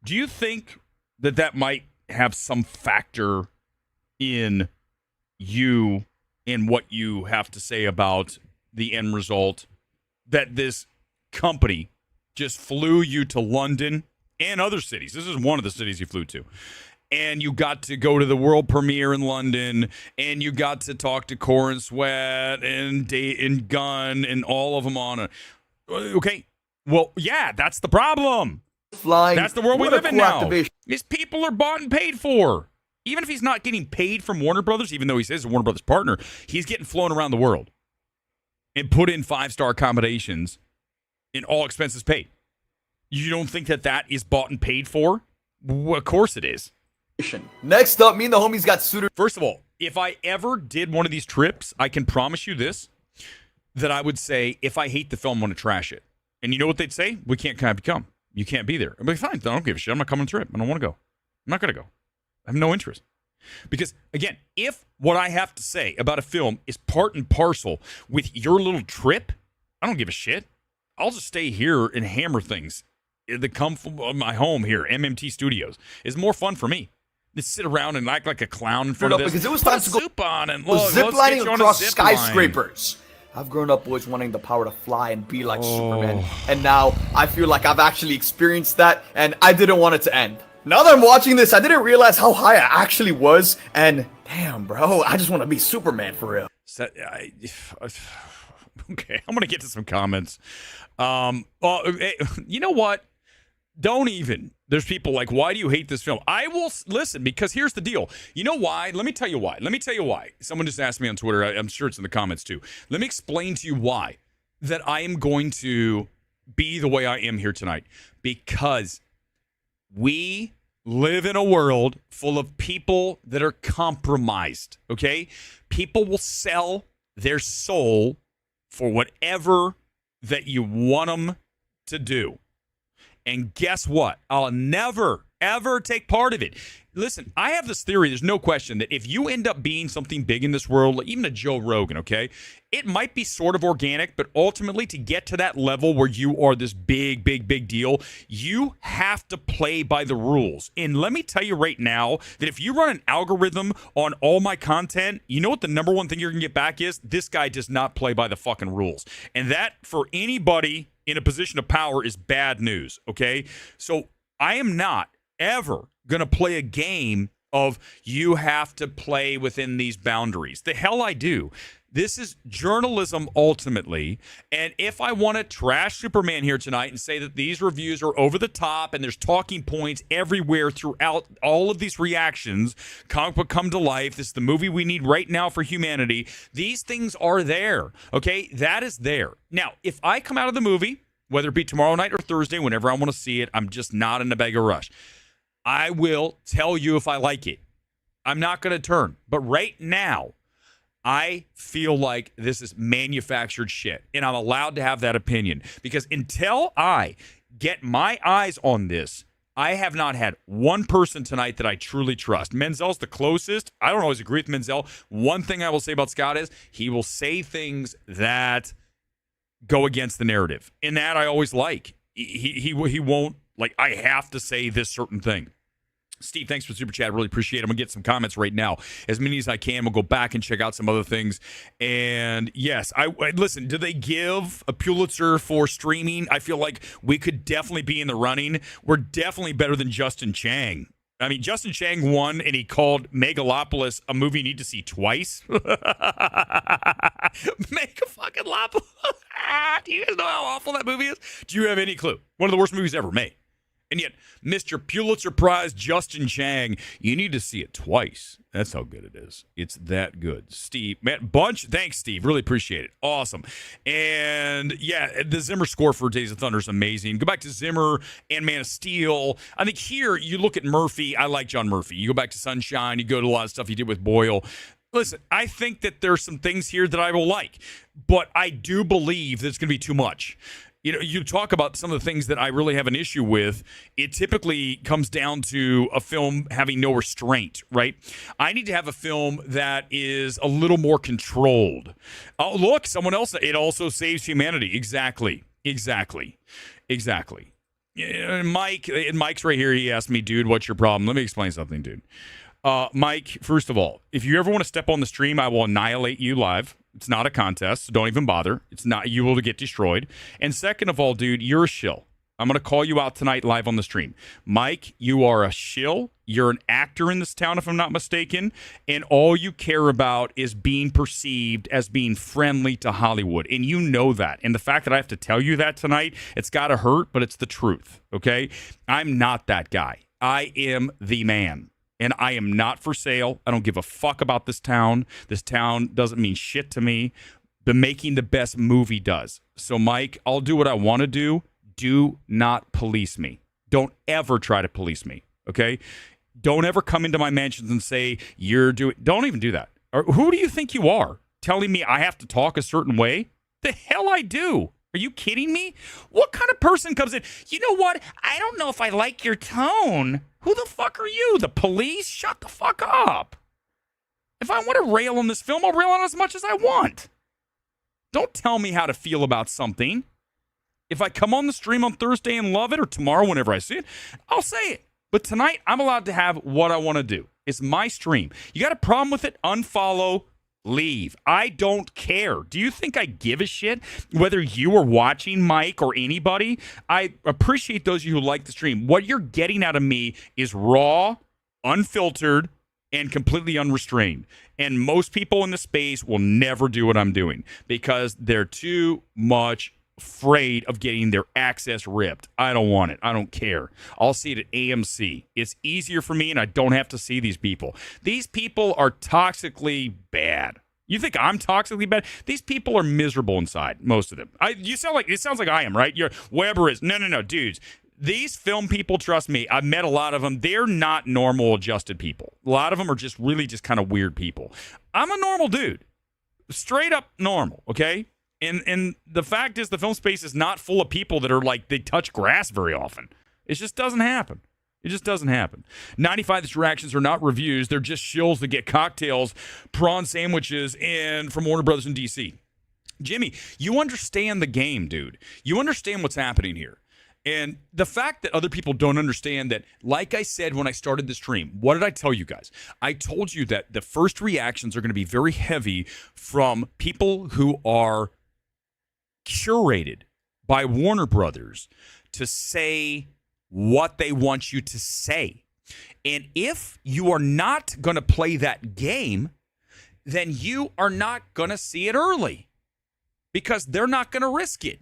Do you think that might have some factor in you and what you have to say about the end result, that this company just flew you to London and other cities? This is one of the cities you flew to. And you got to go to the world premiere in London, and you got to talk to Cornsweet and Gunn and all of them on it. Okay, well, yeah, that's the problem. Flying. That's the world we live in now. These people are bought and paid for. Even if he's not getting paid from Warner Brothers, even though he says he's a Warner Brothers partner, he's getting flown around the world and put in 5-star accommodations and all expenses paid. You don't think that is bought and paid for? Well, of course it is. Next up, me and the homies got suited. First of all, if I ever did one of these trips, I can promise you this, that I would say, if I hate the film, I want to trash it. And you know what they'd say? We can't kind of become. You can't be there. I'd be fine. I don't give a shit. I'm not coming on the trip. I don't want to go. I'm not going to go. I have no interest. Because, again, if what I have to say about a film is part and parcel with your little trip, I don't give a shit. I'll just stay here and hammer things. The comfort of my home here, MMT Studios, is more fun for me. To sit around and act like a clown in front of this. Because it was time to go soup on and look, ziplining across zip line. skyscrapers. I've grown up always wanting the power to fly and be like Superman. And now I feel like I've actually experienced that, and I didn't want it to end. Now that I'm watching this, I didn't realize how high I actually was, and damn, bro, I just want to be Superman for real. Okay, I'm going to get to some comments. You know what? Don't even. There's people like, why do you hate this film? I will listen, because here's the deal. You know why? Let me tell you why. Someone just asked me on Twitter. I'm sure it's in the comments too. Let me explain to you why that I am going to be the way I am here tonight. Because we live in a world full of people that are compromised, okay? People will sell their soul for whatever that you want them to do. And guess what? I'll never, ever take part of it. Listen, I have this theory, there's no question, that if you end up being something big in this world, like even a Joe Rogan, okay, it might be sort of organic, but ultimately to get to that level where you are this big, big, big deal, you have to play by the rules. And let me tell you right now that if you run an algorithm on all my content, you know what the number one thing you're going to get back is? This guy does not play by the fucking rules. And that, for anybody in a position of power, is bad news, okay? So I am not ever going to play a game of you have to play within these boundaries. The hell I do. This is journalism ultimately, and if I want to trash Superman here tonight and say that these reviews are over the top and there's talking points everywhere throughout all of these reactions, comic book come to life, this is the movie we need right now for humanity, these things are there, okay? That is there. Now, if I come out of the movie, whether it be tomorrow night or Thursday, whenever I want to see it, I'm just not in a bag of rush. I will tell you if I like it. I'm not going to turn. But right now, I feel like this is manufactured shit, and I'm allowed to have that opinion, because until I get my eyes on this, I have not had one person tonight that I truly trust. Menzel's the closest. I don't always agree with Menzel. One thing I will say about Scott is he will say things that go against the narrative, and that I always like. He won't, like, I have to say this certain thing. Steve, thanks for Super Chat. Really appreciate it. I'm going to get some comments right now. As many as I can. We'll go back and check out some other things. And yes, listen, do they give a Pulitzer for streaming? I feel like we could definitely be in the running. We're definitely better than Justin Chang. I mean, Justin Chang won, and he called Megalopolis a movie you need to see twice. Megalopolis. Do you guys know how awful that movie is? Do you have any clue? One of the worst movies ever made. And yet, Mr. Pulitzer Prize Justin Chang, you need to see it twice. That's how good it is. It's that good. Steve, man, thanks, Steve. Really appreciate it. Awesome. And yeah, the Zimmer score for Days of Thunder is amazing. Go back to Zimmer and Man of Steel. I think here you look at Murphy. I like John Murphy. You go back to Sunshine. You go to a lot of stuff he did with Boyle. Listen, I think that there's some things here that I will like, but I do believe that it's going to be too much. You know, you talk about some of the things that I really have an issue with. It typically comes down to a film having no restraint, right? I need to have a film that is a little more controlled. Oh, look, someone else, it also saves humanity. Exactly. And Mike's right here. He asked me, dude, what's your problem? Let me explain something, dude. Mike, first of all, if you ever want to step on the stream, I will annihilate you live. It's not a contest, so don't even bother. It's not, you will get destroyed. And second of all, dude, you're a shill. I'm going to call you out tonight live on the stream. Mike, you are a shill. You're an actor in this town, if I'm not mistaken. And all you care about is being perceived as being friendly to Hollywood. And you know that. And the fact that I have to tell you that tonight, it's got to hurt, but it's the truth, okay? I'm not that guy. I am the man. And I am not for sale. I don't give a fuck about this town. This town doesn't mean shit to me. But making the best movie does. So, Mike, I'll do what I want to do. Do not police me. Don't ever try to police me, okay? Don't ever come into my mentions and say you're doing. Don't even do that. Or who do you think you are? Telling me I have to talk a certain way? The hell I do. Are you kidding me? What kind of person comes in? You know what? I don't know if I like your tone. Who the fuck are you? The police? Shut the fuck up. If I want to rail on this film, I'll rail on it as much as I want. Don't tell me how to feel about something. If I come on the stream on Thursday and love it, or tomorrow whenever I see it, I'll say it. But tonight, I'm allowed to have what I want to do. It's my stream. You got a problem with it? Unfollow. Leave. I don't care. Do you think I give a shit whether you are watching, Mike, or anybody? I appreciate those of you who like the stream. What you're getting out of me is raw, unfiltered, and completely unrestrained. And most people in the space will never do what I'm doing because they're too much afraid of getting their access ripped. I don't want it. I don't care. I'll see it at AMC. It's easier for me, and I don't have to see these people. These people are toxically bad. You think I'm toxically bad? These people are miserable inside, most of them. It sounds like I am, right? Weber is. No, dudes. These film people, trust me, I've met a lot of them. They're not normal, adjusted people. A lot of them are just really just kind of weird people. I'm a normal dude. Straight up normal, okay? And the fact is the film space is not full of people that are like, they touch grass very often. It just doesn't happen. It just doesn't happen. 95 distractions are not reviews. They're just shills that get cocktails, prawn sandwiches, and from Warner Brothers in DC. Jimmy, you understand the game, dude. You understand what's happening here. And the fact that other people don't understand that, like I said when I started the stream, what did I tell you guys? I told you that the first reactions are going to be very heavy from people who are curated by Warner Brothers to say what they want you to say. And if you are not going to play that game, then you are not going to see it early because they're not going to risk it.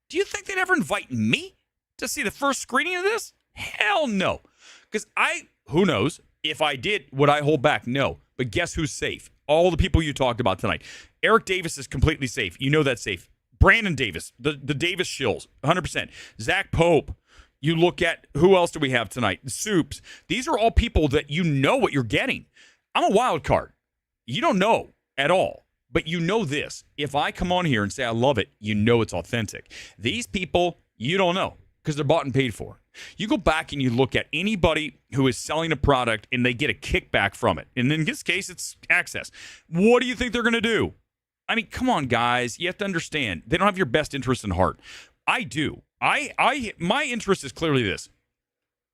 Do you think they'd ever invite me to see the first screening of this? Hell no. Because who knows? If I did, would I hold back? No. But guess who's safe? All the people you talked about tonight. Erick Davis is completely safe. You know that's safe. Brandon Davis, the Davis shills, 100%. Zach Pope. You look at, who else do we have tonight? Soups. These are all people that you know what you're getting. I'm a wild card. You don't know at all. But you know this. If I come on here and say I love it, you know it's authentic. These people, you don't know because they're bought and paid for. You go back and you look at anybody who is selling a product and they get a kickback from it. And in this case, it's access. What do you think they're going to do? I mean, come on, guys. You have to understand. They don't have your best interest in heart. I do. My interest is clearly this.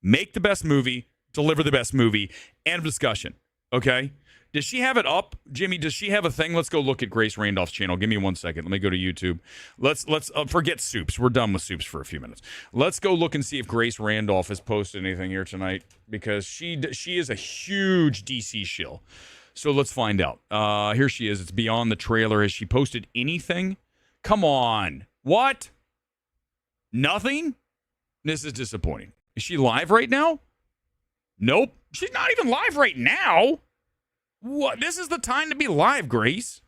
Make the best movie, deliver the best movie, end of discussion. Okay? Does she have it up? Jimmy, does she have a thing? Let's go look at Grace Randolph's channel. Give me 1 second. Let me go to YouTube. Let's forget Soups. We're done with Soups for a few minutes. Let's go look and see if Grace Randolph has posted anything here tonight because she is a huge DC shill. So let's find out. Here she is. It's beyond the trailer. Has she posted anything? Come on. What? Nothing? This is disappointing. Is she live right now? Nope. She's not even live right now. What? This is the time to be live, Grace.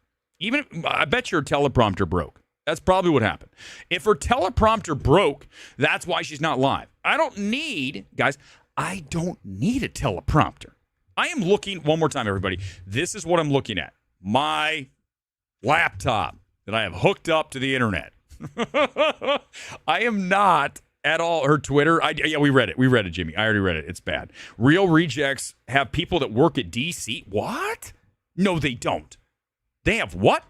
I bet your teleprompter broke. That's probably what happened. If her teleprompter broke, that's why she's not live. I don't need a teleprompter. I am looking, one more time, everybody. This is what I'm looking at. My laptop that I have hooked up to the internet. I am not at all her Twitter. Yeah, we read it. We read it, Jimmy. I already read it. It's bad. Real Rejects have people that work at DC. What? No, they don't. They have what?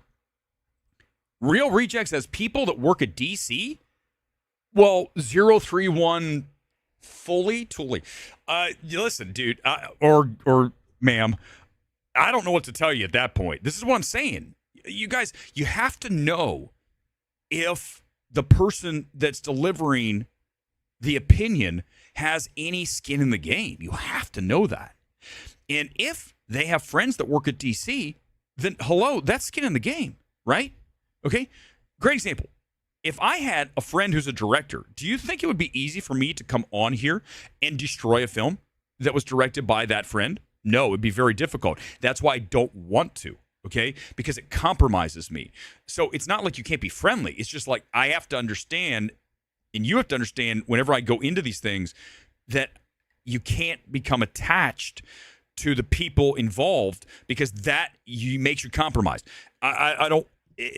Real Rejects has people that work at DC? Well, 031 fully. Listen, dude, or ma'am, I don't know what to tell you at that point. This is what I'm saying. You guys, you have to know if the person that's delivering the opinion has any skin in the game. You have to know that. And if they have friends that work at DC, then hello, that's skin in the game, right? Okay? Great example. If I had a friend who's a director, do you think it would be easy for me to come on here and destroy a film that was directed by that friend? No, it'd be very difficult. That's why I don't want to, okay? Because it compromises me. So it's not like you can't be friendly. It's just like I have to understand, and you have to understand whenever I go into these things, that you can't become attached to the people involved because that makes you compromised. I don't.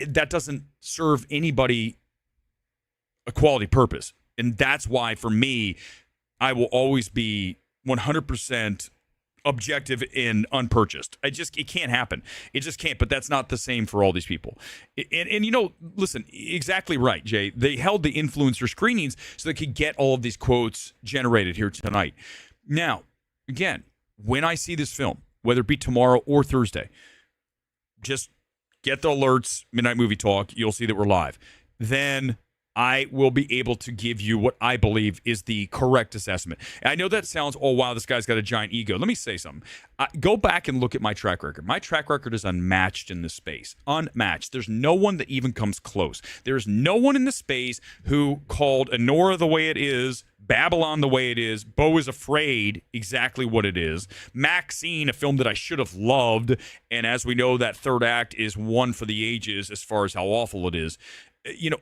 That doesn't serve anybody a quality purpose, and that's why for me, I will always be 100% objective and unpurchased. It can't happen. It just can't. But that's not the same for all these people. And listen, exactly right, Jay. They held the influencer screenings so they could get all of these quotes generated here tonight. Now, again, when I see this film, whether it be tomorrow or Thursday, just get the alerts, Midnight Movie Talk. You'll see that we're live. Then I will be able to give you what I believe is the correct assessment. And I know that sounds, oh, wow, this guy's got a giant ego. Let me say something. Go back and look at my track record. My track record is unmatched in this space. Unmatched. There's no one that even comes close. There's no one in the space who called Enora the way it is, Babylon the way it is, Beau is Afraid exactly what it is, Maxine, a film that I should have loved, and as we know, that third act is one for the ages as far as how awful it is.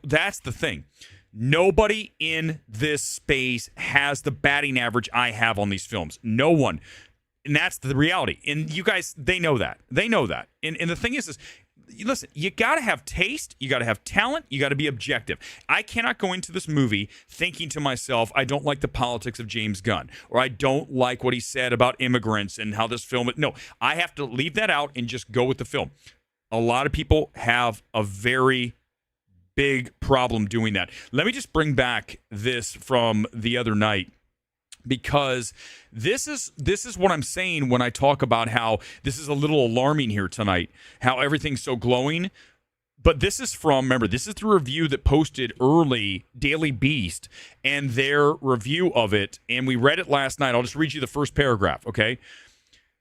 That's the thing. Nobody in this space has the batting average I have on these films. No one. And that's the reality. And you guys, they know that. They know that. And the thing is, listen, you got to have taste. You got to have talent. You got to be objective. I cannot go into this movie thinking to myself, I don't like the politics of James Gunn, or I don't like what he said about immigrants and how this film. No, I have to leave that out and just go with the film. A lot of people have a very big problem doing that. Let me just bring back this from the other night, because this is what I'm saying when I talk about how this is a little alarming here tonight, how everything's so glowing. But this is this is the review that posted early, Daily Beast, and their review of it, and we read it last night. I'll just read you the first paragraph, okay?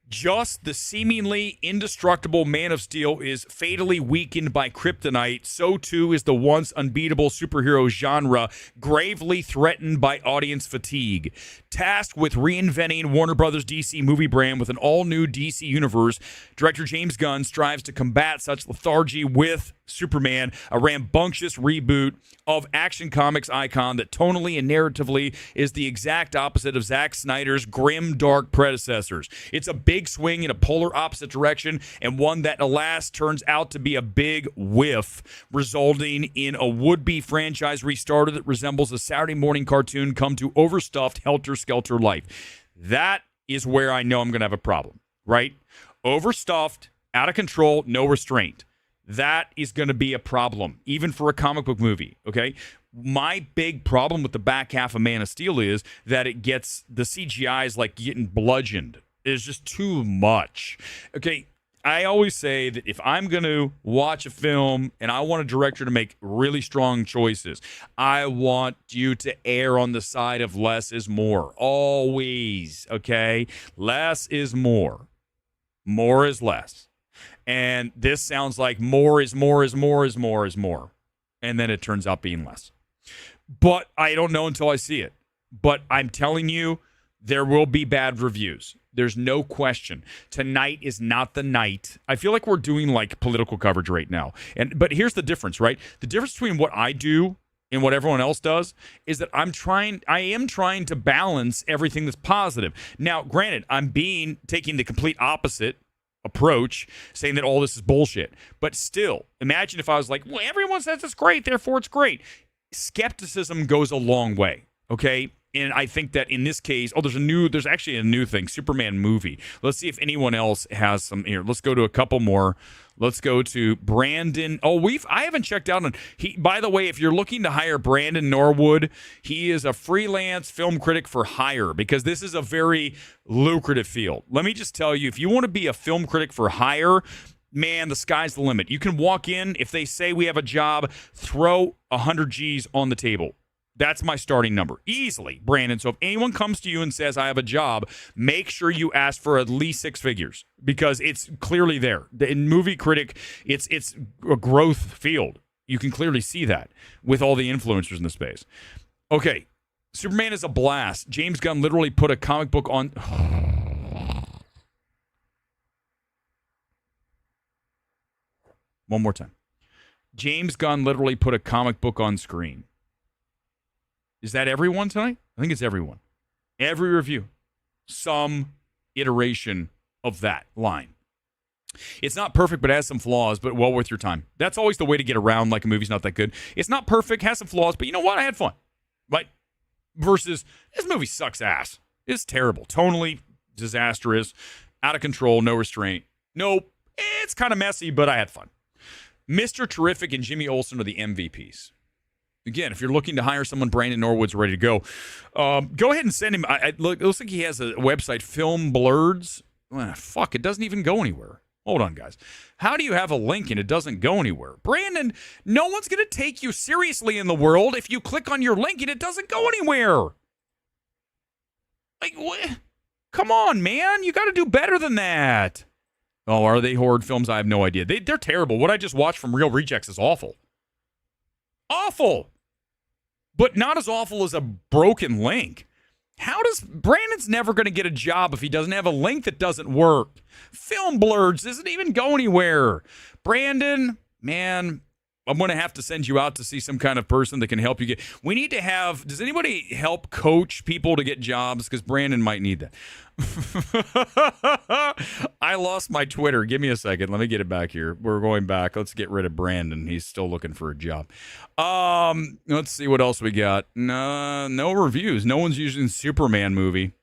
Just the seemingly indestructible Man of Steel is fatally weakened by kryptonite, so too is the once unbeatable superhero genre gravely threatened by audience fatigue. Tasked with reinventing Warner Brothers' DC movie brand with an all-new DC universe, director James Gunn strives to combat such lethargy with Superman, a rambunctious reboot of Action Comics icon that tonally and narratively is the exact opposite of Zack Snyder's grim, dark predecessors. It's a big swing in a polar opposite direction, and one that, alas, turns out to be a big whiff, resulting in a would-be franchise restarter that resembles a Saturday morning cartoon come to overstuffed, helter-skelter life. That is where I know I'm going to have a problem, right? Overstuffed, out of control, no restraint. That is going to be a problem, even for a comic book movie, okay? My big problem with the back half of Man of Steel is that the CGI is like getting bludgeoned. It's just too much. Okay, I always say that if I'm going to watch a film and I want a director to make really strong choices, I want you to err on the side of less is more. Always, okay? Less is more. More is less. And this sounds like more is more is more is more is more. And then it turns out being less. But I don't know until I see it. But I'm telling you, there will be bad reviews. There's no question. Tonight is not the night. I feel like we're doing like political coverage right now. But here's the difference, right? The difference between what I do and what everyone else does is that I am trying to balance everything that's positive. Now, granted, taking the complete opposite approach, saying that all this is bullshit. But still, imagine if I was like, well, everyone says it's great, therefore it's great. Skepticism goes a long way, okay? And I think that in this case, there's actually a new thing, Superman movie. Let's see if anyone else has some here. Let's go to a couple more. Let's go to Brandon. I haven't checked out on by the way, if you're looking to hire Brandon Norwood, he is a freelance film critic for hire, because this is a very lucrative field. Let me just tell you, if you want to be a film critic for hire, man, the sky's the limit. You can walk in, if they say we have a job, throw 100 G's on the table. That's my starting number. Easily, Brandon. So if anyone comes to you and says, I have a job, make sure you ask for at least 6 figures, because it's clearly there. In movie critic, it's a growth field. You can clearly see that with all the influencers in the space. Okay, Superman is a blast. James Gunn literally put a comic book on... One more time. James Gunn literally put a comic book on screen. Is that everyone tonight? I think it's everyone. Every review. some iteration of that line. It's not perfect, but it has some flaws, but well worth your time. That's always the way to get around like a movie's not that good. It's not perfect, has some flaws, but you know what? I had fun. Right? Versus, this movie sucks ass. It's terrible. Tonally disastrous, out of control, no restraint. Nope. It's kind of messy, but I had fun. Mr. Terrific and Jimmy Olsen are the MVPs. Again, if you're looking to hire someone, Brandon Norwood's ready to go. Go ahead and send him. Look, it looks like he has a website, Film Blurds. Fuck, it doesn't even go anywhere. Hold on, guys. How do you have a link and it doesn't go anywhere? Brandon, no one's going to take you seriously in the world if you click on your link and it doesn't go anywhere. Like, what? Come on, man. You got to do better than that. Oh, are they horror films? I have no idea. They're terrible. What I just watched from Real Rejects is awful. Awful. But not as awful as a broken link. Brandon's never going to get a job if he doesn't have a link that doesn't work. Film Blurds doesn't even go anywhere. Brandon, man, I'm going to have to send you out to see some kind of person that can help you we need to have, does anybody help coach people to get jobs? Because Brandon might need that. I lost my Twitter. Give me a second. Let me get it back here. We're going back. Let's get rid of Brandon. He's still looking for a job. Let's see what else we got. No reviews. No one's using Superman movie.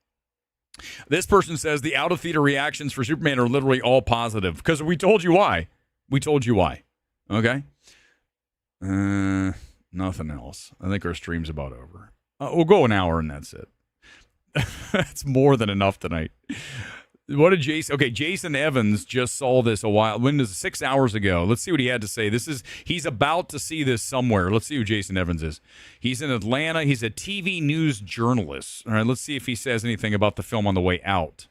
This person says the out-of-theater reactions for Superman are literally all positive because we told you why. We told you why. Okay? Nothing else. I think our stream's about over. We'll go an hour and that's it. That's more than enough tonight. What did Jason? Okay, Jason Evans just saw this a while. When was it? 6 hours ago? Let's see what he had to say. He's about to see this somewhere. Let's see who Jason Evans is. He's in Atlanta. He's a TV news journalist. All right, let's see if he says anything about the film on the way out.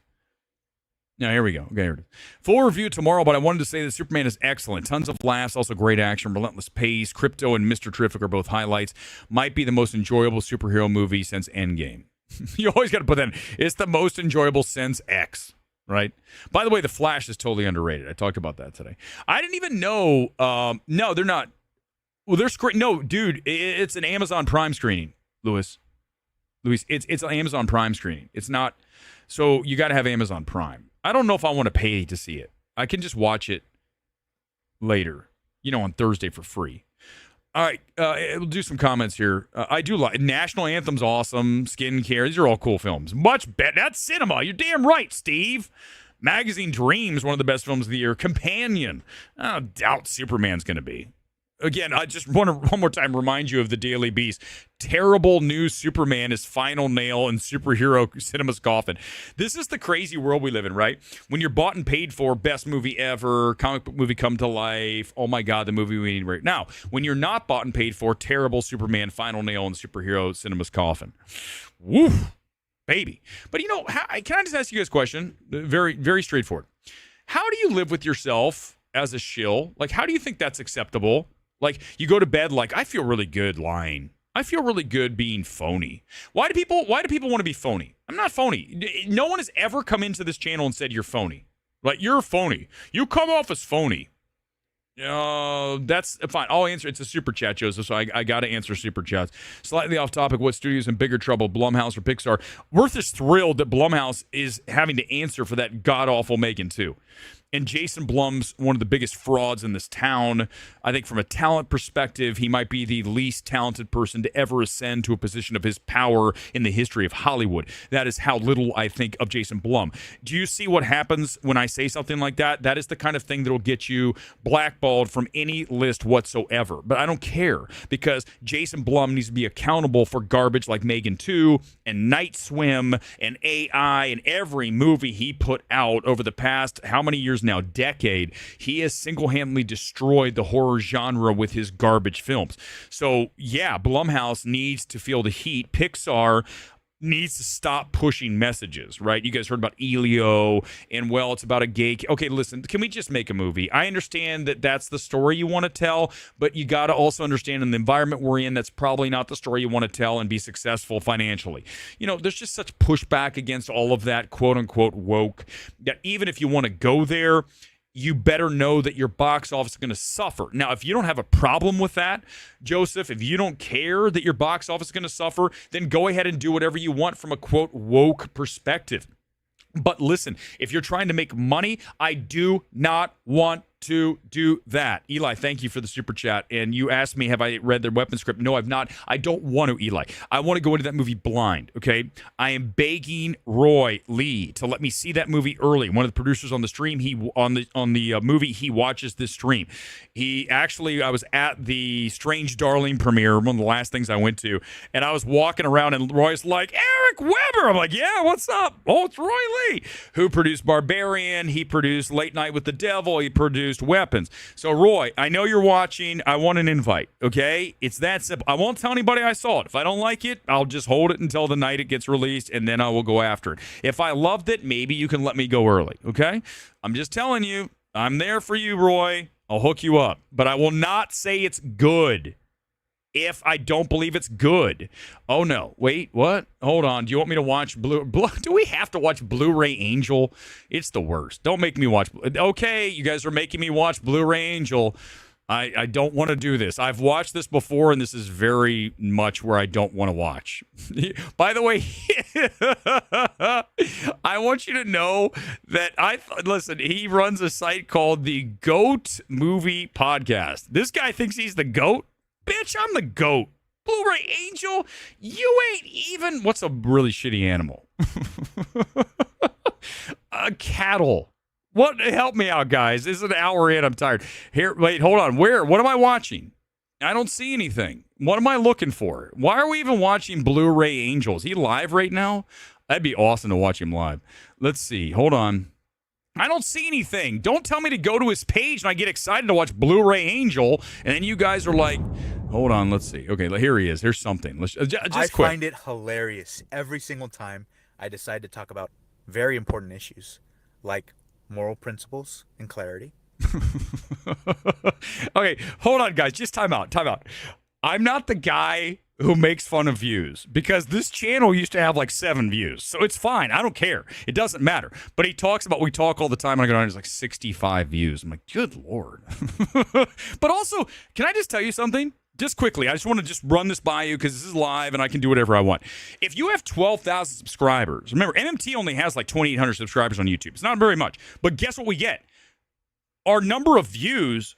Now, here we go. Okay, here it is. Full review tomorrow, but I wanted to say that Superman is excellent. Tons of laughs, also great action, relentless pace. Crypto and Mr. Terrific are both highlights. Might be the most enjoyable superhero movie since Endgame. You always got to put that in. It's the most enjoyable since X, right? By the way, The Flash is totally underrated. I talked about that today. I didn't even know. No, they're not. Well, they're no, dude. It's an Amazon Prime screening, Louis, it's an Amazon Prime screening. It's not. So you got to have Amazon Prime. I don't know if I want to pay to see it. I can just watch it later, on Thursday for free. All right, we'll do some comments here. I do like National Anthem's awesome. Skincare, these are all cool films. Much better. That's cinema. You're damn right, Steve. Magazine Dreams, one of the best films of the year. Companion. I doubt Superman's going to be. Again, I just want to one more time remind you of the Daily Beast. Terrible news, Superman is final nail in superhero cinema's coffin. This is the crazy world we live in, right? When you're bought and paid for, best movie ever, comic book movie come to life, oh my God, the movie we need right now. When you're not bought and paid for, terrible Superman, final nail in superhero cinema's coffin. Woof, baby. But can I just ask you guys a question? Very, very straightforward. How do you live with yourself as a shill? Like, how do you think that's acceptable? Like, you go to bed like, I feel really good lying. I feel really good being phony. Why do people want to be phony? I'm not phony. No one has ever come into this channel and said you're phony. Like, you're phony. You come off as phony. That's fine. I'll answer. It's a super chat, Joseph, so I got to answer super chats. Slightly off topic, what studio's in bigger trouble, Blumhouse or Pixar? Worth is thrilled that Blumhouse is having to answer for that god-awful Megan 2. And Jason Blum's one of the biggest frauds in this town. I think from a talent perspective, he might be the least talented person to ever ascend to a position of his power in the history of Hollywood. That is how little I think of Jason Blum. Do you see what happens when I say something like that? That is the kind of thing that will get you blackballed from any list whatsoever. But I don't care, because Jason Blum needs to be accountable for garbage like Megan 2 and Night Swim and AI and every movie he put out over the past, how many years now, decade. He has single-handedly destroyed the horror genre with his garbage films. So yeah, Blumhouse needs to feel the heat. Pixar needs to stop pushing messages, right? You guys heard about Elio and, well, it's about a gay. Okay, listen, can we just make a movie? I understand that that's the story you want to tell, but you got to also understand in the environment we're in, that's probably not the story you want to tell and be successful financially. There's just such pushback against all of that quote-unquote woke that even if you want to go there, you better know that your box office is going to suffer. Now, if you don't have a problem with that, Joseph, if you don't care that your box office is going to suffer, then go ahead and do whatever you want from a, quote, woke perspective. But listen, if you're trying to make money, I do not want to do that. Eli, thank you for the super chat. And you asked me, have I read the weapon script? No, I've not. I don't want to, Eli. I want to go into that movie blind, okay? I am begging Roy Lee to let me see that movie early. One of the producers on the stream, on the movie, he watches this stream. I was at the Strange Darling premiere, one of the last things I went to, and I was walking around, and Roy's like, Eric Weber. I'm like, yeah, what's up? Oh, it's Roy Lee, who produced Barbarian. He produced Late Night with the Devil. He produced Weapons. So, Roy, I know you're watching. I want an invite, okay? It's that simple. I won't tell anybody I saw it. If I don't like it, I'll just hold it until the night it gets released, and then I will go after it. If I loved it, maybe you can let me go early, okay? I'm just telling you, I'm there for you, Roy. I'll hook you up. But I will not say it's good if I don't believe it's good. Oh, no. Wait, what? Hold on. Do you want me to watch do we have to watch Blu-ray Angel? It's the worst. Don't make me watch. Okay, you guys are making me watch Blu-ray Angel. I don't want to do this. I've watched this before, and this is very much where I don't want to watch. By the way, I want you to know that listen, he runs a site called the GOAT Movie Podcast. This guy thinks he's the GOAT. Bitch, I'm the GOAT. Blu-ray Angel, you ain't even... What's a really shitty animal? A cattle. What? Help me out, guys. This is an hour in. I'm tired. Here, wait, hold on. Where? What am I watching? I don't see anything. What am I looking for? Why are we even watching Blu-ray Angel? Is he live right now? That'd be awesome to watch him live. Let's see. Hold on. I don't see anything. Don't tell me to go to his page and I get excited to watch Blu-ray Angel, and then you guys are like, hold on, let's see. Okay, here he is. Here's something. Let's just quick. Find it hilarious every single time I decide to talk about very important issues like moral principles and clarity. Okay, hold on, guys. Just time out. I'm not the guy who makes fun of views, because this channel used to have like 7 views. So it's fine. I don't care. It doesn't matter. But we talk all the time, and I go down, there's like 65 views. I'm like, good Lord. But also, can I just tell you something? Just quickly, I just want to just run this by you because this is live and I can do whatever I want. If you have 12,000 subscribers, remember, MMT only has like 2,800 subscribers on YouTube. It's not very much. But guess what we get? Our number of views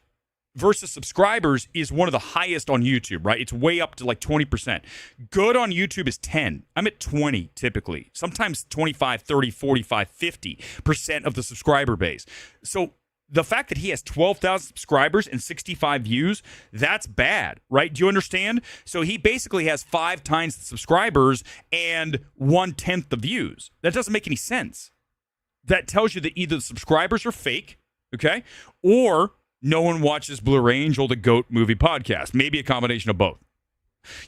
versus subscribers is one of the highest on YouTube, right? It's way up to like 20%. Good on YouTube is 10. I'm at 20 typically. Sometimes 25, 30, 45, 50% of the subscriber base. So the fact that he has 12,000 subscribers and 65 views, that's bad, right? Do you understand? So he basically has 5 times the subscribers and 1/10 the views. That doesn't make any sense. That tells you that either the subscribers are fake, okay, or no one watches Blu-ray Angel, the GOAT Movie Podcast. Maybe a combination of both.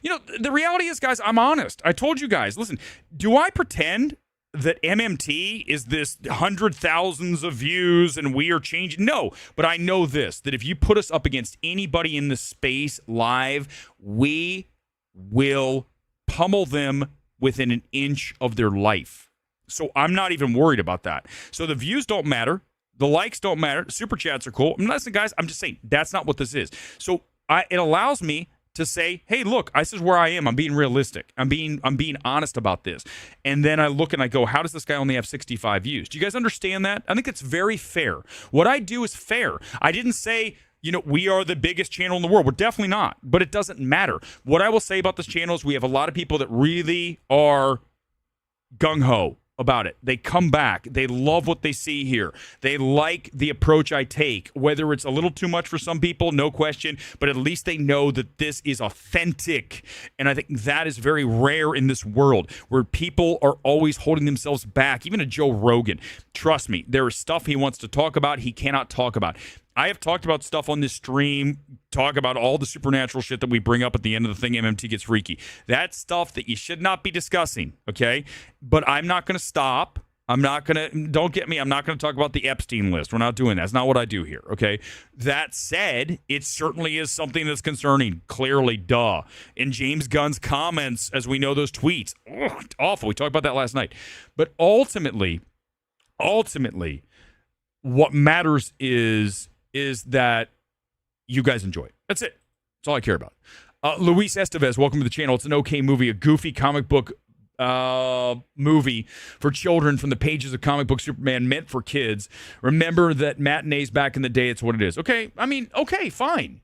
You know, the reality is, guys, I'm honest. I told you guys, listen, do I pretend that MMT is this 100,000s of views and we are changing? No, but I know this, that if you put us up against anybody in this space live, we will pummel them within an inch of their life. So I'm not even worried about that. So the views don't matter. The likes don't matter. Super chats are cool. Listen, guys, I'm just saying that's not what this is. So it allows me to say, hey, look, this is where I am. I'm being realistic. I'm being honest about this. And then I look and I go, how does this guy only have 65 views? Do you guys understand that? I think it's very fair. What I do is fair. I didn't say, we are the biggest channel in the world. We're definitely not. But it doesn't matter. What I will say about this channel is we have a lot of people that really are gung-ho about it. They come back. They love what they see here. They like the approach I take. Whether it's a little too much for some people, no question, but at least they know that this is authentic. And I think that is very rare in this world, where people are always holding themselves back. Even a Joe Rogan. Trust me, there is stuff he wants to talk about he cannot talk about. I have talked about stuff on this stream, talk about all the supernatural shit that we bring up at the end of the thing, MMT Gets Freaky. That's stuff that you should not be discussing, okay? But I'm not going to stop. Don't get me, I'm not going to talk about the Epstein list. We're not doing that. That's not what I do here, okay? That said, it certainly is something that's concerning. Clearly, duh. In James Gunn's comments, as we know, those tweets, awful. We talked about that last night. But ultimately, what matters is that you guys enjoy it. That's it. That's all I care about. Luis Estevez, welcome to the channel. It's an okay movie, a goofy comic book movie for children from the pages of comic book Superman meant for kids. Remember that matinees back in the day, it's what it is. Okay, I mean, okay, fine.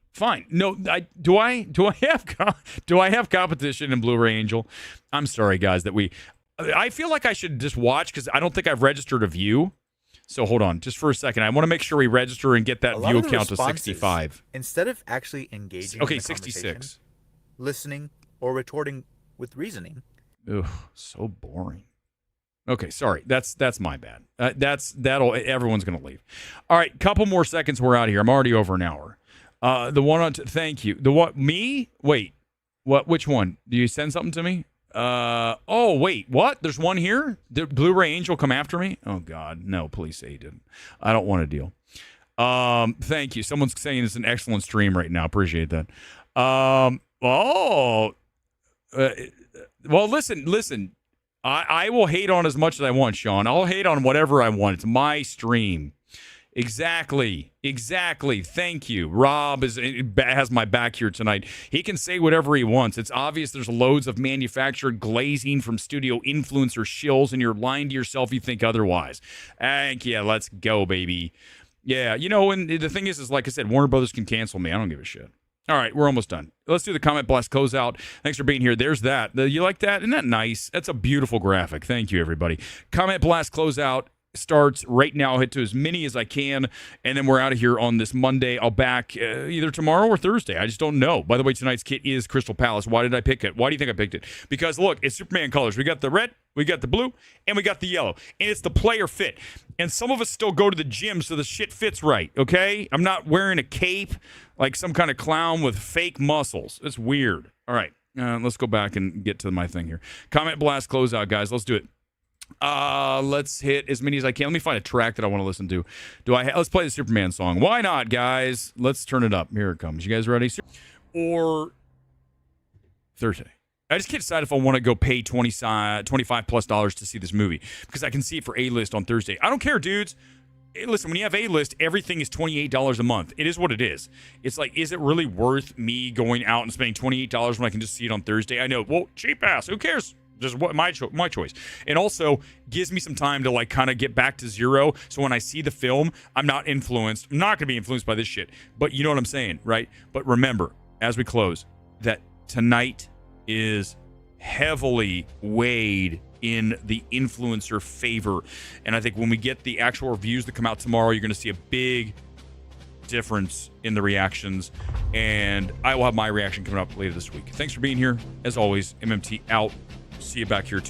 No, do I have competition in Blu-ray Angel? I'm sorry, guys, I feel like I should just watch because I don't think I've registered a view. So hold on, just for a second. I want to make sure we register and get that view count to 65. Instead of actually engaging, okay, in the 66, listening or retorting with reasoning. Ugh, so boring. Okay, sorry. That's my bad. Everyone's gonna leave. All right, couple more seconds. We're out of here. I'm already over an hour. The one on. Thank you. The what? Me? Wait. What? Which one? Do you send something to me? Oh wait. What? There's one here. Did Blu-ray Angel come after me? Oh God, no. Please say he didn't. I don't want a deal. Thank you. Someone's saying it's an excellent stream right now. Appreciate that. Well, listen. I will hate on as much as I want, Sean. I'll hate on whatever I want. It's my stream. Exactly. Thank you. Rob has my back here tonight. He can say whatever he wants. It's obvious there's loads of manufactured glazing from studio influencer shills, and you're lying to yourself. You think otherwise. Yeah, let's go, baby. Yeah, and the thing is like I said, Warner Brothers can cancel me. I don't give a shit. All right, we're almost done. Let's do the comment blast closeout. Thanks for being here. There's that. You like that? Isn't that nice? That's a beautiful graphic. Thank you, everybody. Comment blast closeout starts right now. I'll hit to as many as I can, and then we're out of here on this Monday. I'll back either tomorrow or Thursday. I just don't know. By the way, tonight's kit is Crystal Palace. Why did I pick it? Why do you think I picked it? Because, look, it's Superman colors. We got the red, we got the blue, and we got the yellow. And it's the player fit. And some of us still go to the gym so the shit fits right, okay? I'm not wearing a cape like some kind of clown with fake muscles. It's weird. All right, let's go back and get to my thing here. Comment blast closeout, guys. Let's do it. Let's hit as many as I can. Let me find a track that I want to listen to. Let's play the Superman song. Why not, guys? Let's turn it up. Here it comes. You guys ready? Or Thursday. I just can't decide if I want to go pay $25+ to see this movie because I can see it for A-list on Thursday. I don't care, dudes. Hey, listen, when you have A-list, everything is $28 a month. It is what it is. It's like, is it really worth me going out and spending $28 when I can just see it on Thursday? I know. Well, cheap ass. Who cares? Just what my choice. And also gives me some time to like kind of get back to zero. So when I see the film, I'm not influenced. I'm not going to be influenced by this shit. But you know what I'm saying, right? But remember, as we close, that tonight is heavily weighed in the influencer favor. And I think when we get the actual reviews that come out tomorrow, you're going to see a big difference in the reactions. And I will have my reaction coming up later this week. Thanks for being here. As always, MMT out. See you back here Tuesday.